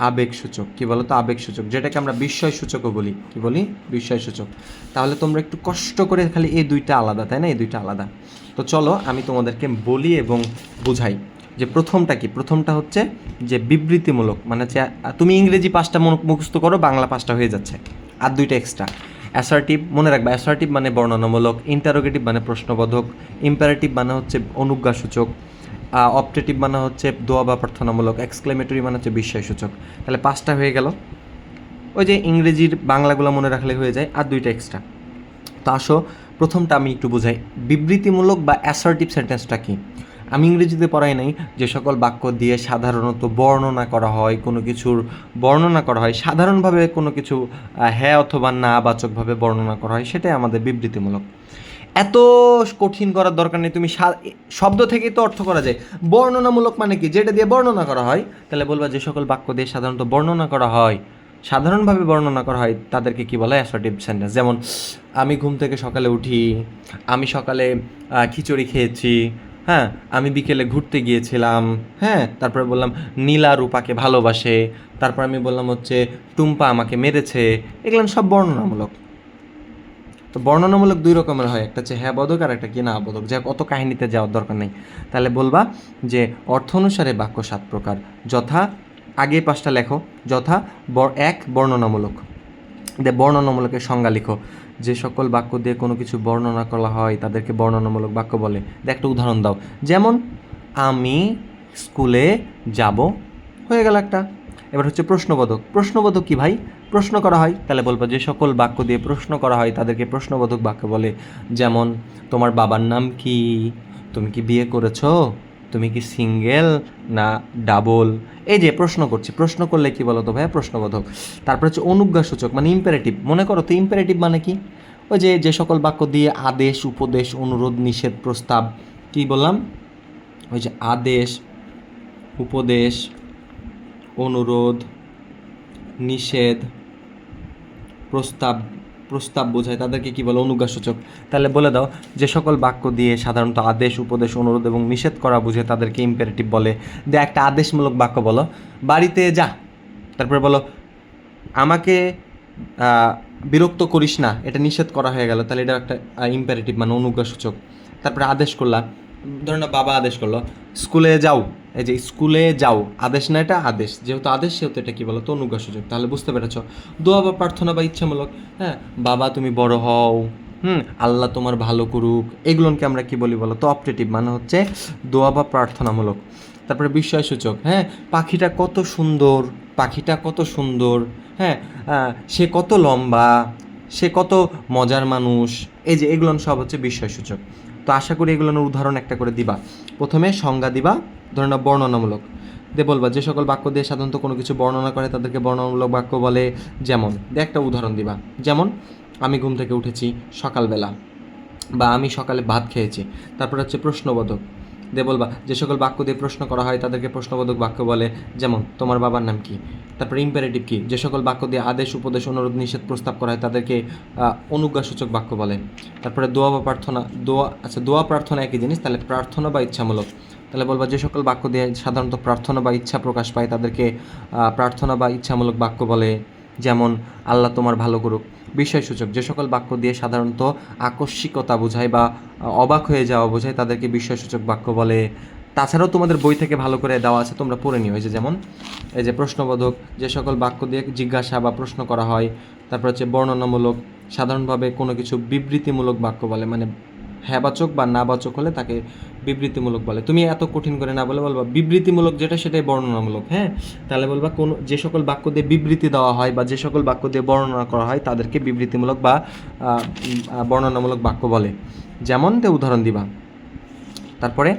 আবেগ সূচক। কি বলতো, আবেগ সূচক, যেটাকে আমরা বিস্ময় সূচকও বলি। কি বলি, বিস্ময় সূচক। তাহলে তোমরা একটু কষ্ট করে খালি এই 2টা আলাদা, তাই না, এই 2টা আলাদা। তো চলো আমি তোমাদেরকে বলি এবং বুঝাই যে প্রথমটা কি। প্রথমটা হচ্ছে যে বিবৃতিমূলক, মানে হচ্ছে তুমি ইংরেজি 5টা মুখস্থ করো, বাংলা 5টা হয়ে যাচ্ছে, আর 2টা এক্সট্রা। অ্যাসার্টিভ মনে রাখবা, অ্যাসার্টিভ মানে বর্ণনামূলক, ইন্টারোগেটিভ মানে প্রশ্নবোধক, ইম্পারেটিভ মানে হচ্ছে অনুজ্ঞাসূচক, অপটেটিভ মানে হচ্ছে দোয়া বা প্রার্থনামূলক, এক্সক্লেমেটরি মানে হচ্ছে বিস্ময়সূচক। তাহলে 5টা হয়ে গেল। ওই যে ইংরেজির বাংলাগুলো মনে রাখলে হয়ে যায়, আর 2টা এক্সট্রা। তো আসো প্রথমটা আমি একটু বোঝাই, বিবৃতিমূলক বা অ্যাসার্টিভ সেন্টেন্সটা কি। আমি ইংরেজিতে পড়াই নাই, যে সকল বাক্য দিয়ে সাধারণত বর্ণনা করা হয়, কোনো কিছুর বর্ণনা করা হয়, সাধারণভাবে কোনো কিছু হ্যাঁ অথবা না বাচকভাবে বর্ণনা করা হয়, সেটাই আমাদের বিবৃতিমূলক। এত কঠিন করার দরকার নেই, তুমি শব্দ থেকেই তো অর্থ করা যায়। বর্ণনামূলক মানে কি, যেটা দিয়ে বর্ণনা করা হয়। তাহলে বলবা যে সকল বাক্য দিয়ে সাধারণত বর্ণনা করা হয়, সাধারণভাবে বর্ণনা করা হয়, তাদেরকে কি বলে, অ্যাসার্টিভ সেন্টেন্স। যেমন আমি ঘুম থেকে সকালে উঠি, আমি সকালে খিচুড়ি খেয়েছি, হ্যাঁ, আমি বিকেলে ঘুরতে গিয়েছিলাম, হ্যাঁ, তারপরে বললাম নীলা রূপাকে ভালোবাসে, তারপর আমি বললাম হচ্ছে টুম্পা আমাকে মেরেছে। এগুলো সব বর্ণনামূলক। তো বর্ণনামূলক 2 রকমের হয়, একটা হচ্ছে হ্যাঁ বোধক আর একটা কি না বোধক। যাক অত কাহিনীতে যাওয়ার দরকার নেই। তাহলে বলবা যে অর্থ অনুসারে বাক্য 7 প্রকার, যথা, আগে 5টা লেখো, যথা 1 বর্ণনামূলক। বর্ণনামূলকের সংজ্ঞা লিখো, যে সকল বাক্য দিয়ে কোনো কিছু বর্ণনা করা হয় তাদেরকে বর্ণনামূলক বাক্য বলে। একটা উদাহরণ দাও, যেমন আমি স্কুলে যাব, হয়ে গেল একটা। এবার হচ্ছে প্রশ্নবোধক। প্রশ্নবোধক কি ভাই, প্রশ্ন করা হয়, তাহলে বলবো যে সকল বাক্য দিয়ে প্রশ্ন করা হয় তাদেরকে প্রশ্নবোধক বাক্য বলে। যেমন তোমার বাবার নাম কি, তুমি কি বিয়ে করেছো, তুমি কি সিঙ্গেল না ডাবল। এই যে প্রশ্ন করছি, প্রশ্ন করলে কি বলো তো ভাইয়া, প্রশ্নবোধক। তারপর হচ্ছে অনুজ্ঞাসূচক মানে ইম্পারেটিভ। মনে করো তো ইম্পারেটিভ মানে কি, ওই যে সকল বাক্য দিয়ে আদেশ, উপদেশ, অনুরোধ, নিষেধ, প্রস্তাব, কি বললাম, ওই যে আদেশ, উপদেশ, অনুরোধ, নিষেধ, প্রস্তাব বোঝায়, তাদেরকে কি বলে, অনুজ্ঞাসূচক। তাহলে বলে দাও, যে সকল বাক্য দিয়ে সাধারণত আদেশ, উপদেশ, অনুরোধ এবং নিষেধ করা বোঝে তাদেরকে ইম্পারেটিভ বলে। একটা আদেশমূলক বাক্য বলো, বাড়িতে যা, তারপরে বলো আমাকে বিরক্ত করিস না, এটা নিষেধ করা হয়ে গেল, তাহলে এটা একটা ইম্পারেটিভ মানে অনুজ্ঞাসূচক। তারপরে আদেশ করলা, ধরো না বাবা আদেশ করলো স্কুলে যাও, এই যে স্কুলে যাও আদেশ না, এটা আদেশ, যেহেতু আদেশ সেহেতু এটা কি বলো তো, অনুজ্ঞাসূচক। তাহলে বুঝতে পেরেছ, দোয়া বা প্রার্থনা বা ইচ্ছামূলক, হ্যাঁ, বাবা তুমি বড় হও, আল্লাহ তোমার ভালো করুক, এগুলোকে আমরা কি বলি বলো তো, অপটেটিভ মানে হচ্ছে দোয়া বা প্রার্থনামূলক। তারপরে বিস্ময়সূচক, হ্যাঁ, পাখিটা কত সুন্দর, পাখিটা কত সুন্দর, হ্যাঁ, সে কত লম্বা, সে কত মজার মানুষ, এই যে এগুলো সব হচ্ছে বিস্ময়সূচক। তো আশা করি এগুলোর উদাহরণ একটা করে দিবা। প্রথমে সংজ্ঞা দিবা, ধরে নাও বর্ণনামূলক দিয়ে বলবা যে সকল বাক্য দিয়ে সাধারণত কোনো কিছু বর্ণনা করে তাদেরকে বর্ণনামূলক বাক্য বলে। যেমন একটা উদাহরণ দিবা, যেমন আমি ঘুম থেকে উঠেছি সকালবেলা, বা আমি সকালে ভাত খেয়েছি। তারপর হচ্ছে প্রশ্নবোধক দিয়ে বলবা যে সকল বাক্য দিয়ে প্রশ্ন করা হয় তাদেরকে প্রশ্নবোধক বাক্য বলে। যেমন তোমার বাবার নাম কি। তারপরে ইম্পারেটিভ কি, যে সকল বাক্য দিয়ে আদেশ, উপদেশ, অনুরোধ, নিষেধ, প্রস্তাব করা হয় তাদেরকে অনুজ্ঞাসূচক বাক্য বলে। তারপরে দোয়া বা প্রার্থনা, দোয়া প্রার্থনা একই জিনিস, তাহলে প্রার্থনা বা ইচ্ছামূলক। তাহলে বলবা যে সকল বাক্য দিয়ে সাধারণত প্রার্থনা বা ইচ্ছা প্রকাশ পায় তাদেরকে প্রার্থনা বা ইচ্ছামূলক বাক্য বলে। যেমন আল্লাহ তোমার ভালো করুক। বিস্ময়সূচক, যে সকল বাক্য দিয়ে সাধারণত আকস্মিকতা বোঝায় বা অবাক হয়ে যাওয়া বোঝায় তাদেরকে বিস্ময়সূচক বাক্য বলে। তাছাড়াও তোমাদের বই থেকে ভালো করে দেওয়া আছে, তোমরা পড়ে নিও। এই যে যেমন এই যে প্রশ্নবোধক, যে সকল বাক্য দিয়ে জিজ্ঞাসা বা প্রশ্ন করা হয়। তারপর হচ্ছে বর্ণনামূলক, সাধারণভাবে কোনো কিছু বিবৃতিমূলক বাক্য বলে, মানে হ্যাঁবাচক বা নাবাচক হলে তাকে বিবৃতিমূলক বলে। তুমি এত কঠিন করে না বলে বলবা বিবৃতিমূলক, যেটা সেটাই বর্ণনামূলক। হ্যাঁ, তাহলে বলবা কোনো যে সকল বাক্য দিয়ে বিবৃতি দেওয়া হয় বা যে সকল বাক্য দিয়ে বর্ণনা করা হয় তাদেরকে বিবৃতিমূলক বা বর্ণনামূলক বাক্য বলে। যেমন উদাহরণ দিবা। তারপরে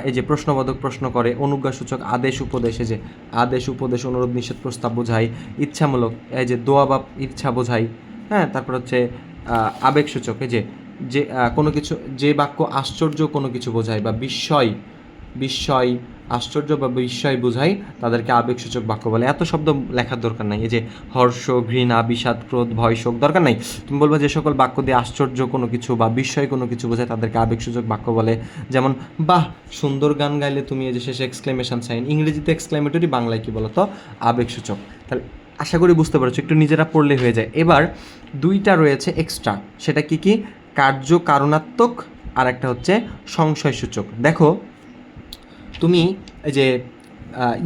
এই যে প্রশ্নবোধক, প্রশ্ন করে, অনুজ্ঞাসূচক, আদেশ, উপদেশ, এই যে আদেশ, উপদেশ, অনুরোধ, নিষেধ, প্রস্তাব বোঝায়। ইচ্ছামূলক, এই যে দোয়া বা ইচ্ছা বোঝায়। হ্যাঁ, তারপর হচ্ছে আবেগসূচক, এই যে যে কোনো কিছু, যে বাক্য আশ্চর্য কোনো কিছু বোঝায় বা বিস্ময়, আশ্চর্য বা বিস্ময় বোঝায় তাদেরকে আবেগসূচক বাক্য বলে। এত শব্দ লেখার দরকার নাই। এই যে হর্ষ, ঘৃণা, বিষাদ, ক্রোধ, ভয়, শোক দরকার নাই। তুমি বলবো যে সকল বাক্য দিয়ে আশ্চর্য কোনো কিছু বা বিস্ময় কোনো কিছু বোঝায় তাদেরকে আবেগসূচক বাক্য বলে। যেমন বাহ সুন্দর গান গাইলে তুমি, এই যে শেষে এক্সক্লেমেশন সাইন, ইংরেজিতে এক্সক্লেমেটরি, বাংলায় কি বলো তো, আবেগসূচক। তাহলে আশা করি বুঝতে পারছো, একটু নিজেরা পড়লে হয়ে যায়। এবার 2টা রয়েছে এক্সট্রা, সেটা কি কি, কার্য কারণাত্মক আর একটা হচ্ছে সংশয়সূচক। দেখো তুমি এই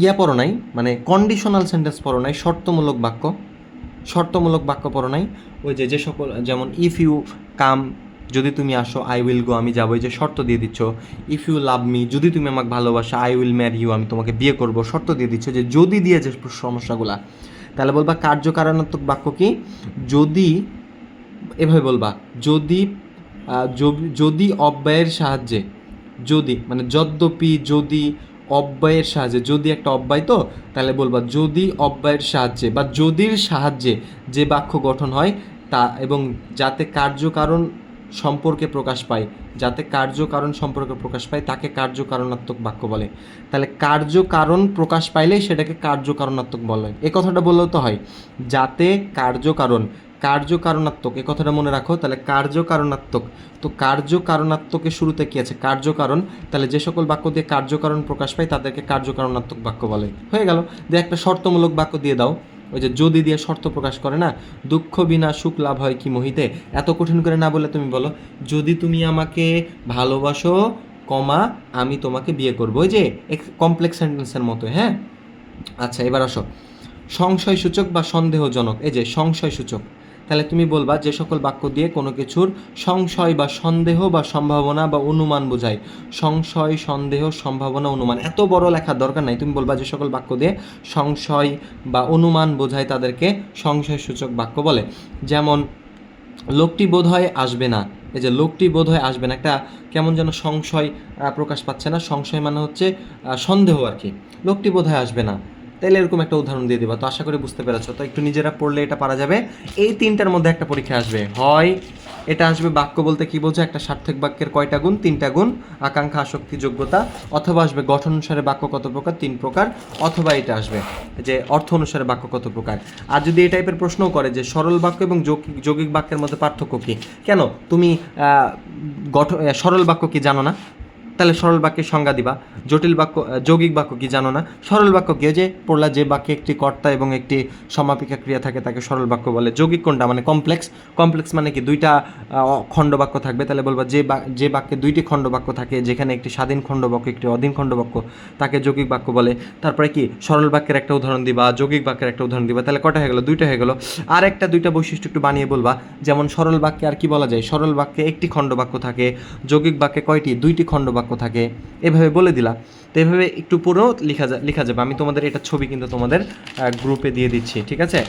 যে পড়ো নাই, মানে কন্ডিশনাল সেন্টেন্স পড়ো নাই, শর্তমূলক বাক্য। শর্তমূলক বাক্য পড়ো নাই? ওই যে সকল, যেমন ইফ ইউ কাম, যদি তুমি আসো, আই উইল গো, আমি যাবো, এই যে শর্ত দিয়ে দিচ্ছ। ইফ ইউ লাভ মি, যদি তুমি আমাকে ভালোবাসো, আই উইল ম্যারি ইউ, আমি তোমাকে বিয়ে করবো, শর্ত দিয়ে দিচ্ছ। যে যদি দিয়ে যে সমস্যাগুলা, তাহলে বলবা কার্যকারণাত্মক বাক্য কি? যদি, এভাবে বলবা, যদি যদি অব্যয়ের সাহায্যে, যদি মানে যদ্যপি, যদি অব্যয়ের সাহায্যে, যদি একটা অব্যয় তো, তাহলে বলবা যদি অব্যয়ের সাহায্যে বা যদির সাহায্যে যে বাক্য গঠন হয় তা, এবং যাতে কার্যকারণ সম্পর্কে প্রকাশ পায়, যাতে কার্যকারণ সম্পর্কে প্রকাশ পায় তাকে কার্যকারণাত্মক বাক্য বলে। তাহলে কার্যকারণ প্রকাশ পাইলেই সেটাকে কার্যকারণাত্মক বলে। এ কথাটা বললেও তো হয়, যাতে কার্যকারণ, কার্যকারণাত্মক, এ কথাটা মনে রাখো। তাহলে কার্যকারণাত্মক, তো কার্যকারণাত্মকের শুরুতে কী আছে? কার্যকারণ। তাহলে যে সকল বাক্য দিয়ে কার্যকারণ প্রকাশ পায় তাদেরকে কার্যকারণাত্মক বাক্য বলে। হয়ে গেল। দিয়ে একটা শর্তমূলক বাক্য দিয়ে দাও, ওই যে যদি দিয়ে শর্ত প্রকাশ করে না, দুঃখ বিনা সুখ লাভ হয় কি মোহিতে। এত কঠিন করে না বলে তুমি বলো, যদি তুমি আমাকে ভালোবাসো, কমা আমি তোমাকে বিয়ে করবো, ওই যে কমপ্লেক্স সেন্টেন্সের মতো। হ্যাঁ, আচ্ছা এবার আসো সংশয়সূচক বা সন্দেহজনক। এই যে সংশয়সূচক, তাহলে তুমি বলবা যে সকল বাক্য দিয়ে কোনো কিছুর সংশয় বা সন্দেহ বা সম্ভাবনা বা অনুমান বোঝায়। সংশয়, সন্দেহ, সম্ভাবনা, অনুমান, এত বড় লেখার দরকার নাই। তুমি বলবা যে সকল বাক্য দিয়ে সংশয় বা অনুমান বোঝায় তাদেরকে সংশয়সূচক বাক্য বলে। যেমন লোকটি বোধহয় আসবে না, এই যে লোকটি বোধহয় আসবে না, একটা কেমন যেন সংশয় প্রকাশ পাচ্ছে না? সংশয় মানে হচ্ছে সন্দেহ আর কি। লোকটি বোধহয় আসবে না, তাহলে এরকম একটা উদাহরণ দিয়ে দেবা। তো আশা করি বুঝতে পেরেছো। তো একটু নিজেরা পড়লে এটা পারা যাবে। এই তিনটার মধ্যে একটা পরীক্ষা আসবে, হয় এটা আসবে বাক্য বলতে কী বোঝো, একটা সার্থক বাক্যের কয়টা গুণ? 3টা গুণ, আকাঙ্ক্ষা, আসক্তি, যোগ্যতা। অথবা আসবে গঠন অনুসারে বাক্য কত প্রকার? 3 প্রকার। অথবা এটা আসবে যে অর্থ অনুসারে বাক্য কত প্রকার। আর যদি এই টাইপের প্রশ্নও করে যে সরল বাক্য এবং যৌগিক বাক্যের মধ্যে পার্থক্য কী, কেন তুমি সরল বাক্য কি জানো না? তাহলে সরল বাক্যের সংজ্ঞা দিবা। জটিল বাক্য, যৌগিক বাক্য কি জানো না? সরল বাক্য কি? যে পড়লা, যে বাক্যে একটি কর্তা এবং একটি সমাপিকা ক্রিয়া থাকে তাকে সরল বাক্য বলে। যৌগিক কোনটা? মানে কমপ্লেক্স। কমপ্লেক্স মানে কি? 2টা খণ্ড বাক্য থাকবে। তাহলে বলবা যে বাক্যে 2টি খণ্ড বাক্য থাকে, যেখানে একটি স্বাধীন খণ্ড বাক্য, একটি অধীন খণ্ড বাক্য, তাকে যৌগিক বাক্য বলে। তারপরে কি সরল বাক্যের একটা উদাহরণ দিবা, যৌগিক বাক্যের একটা উদাহরণ দিবা। তাহলে কটা হয়ে গেল? 2টা হয়ে গেল। আর একটা 2টা বৈশিষ্ট্য একটু বানিয়ে বলবা। যেমন সরল বাক্যে আর কি বলা যায়? সরল বাক্যে একটি খণ্ড বাক্য থাকে, যৌগিক বাক্যে কয়টি? 2টি খণ্ড বাক্য থাকে। এভাবে বলে দিলা। তো এভাবে একটু পুরো লেখা যাবে। আমি তোমাদের এটা ছবি কিন্তু তোমাদের গ্রুপে দিয়ে দিচ্ছি, ঠিক আছে?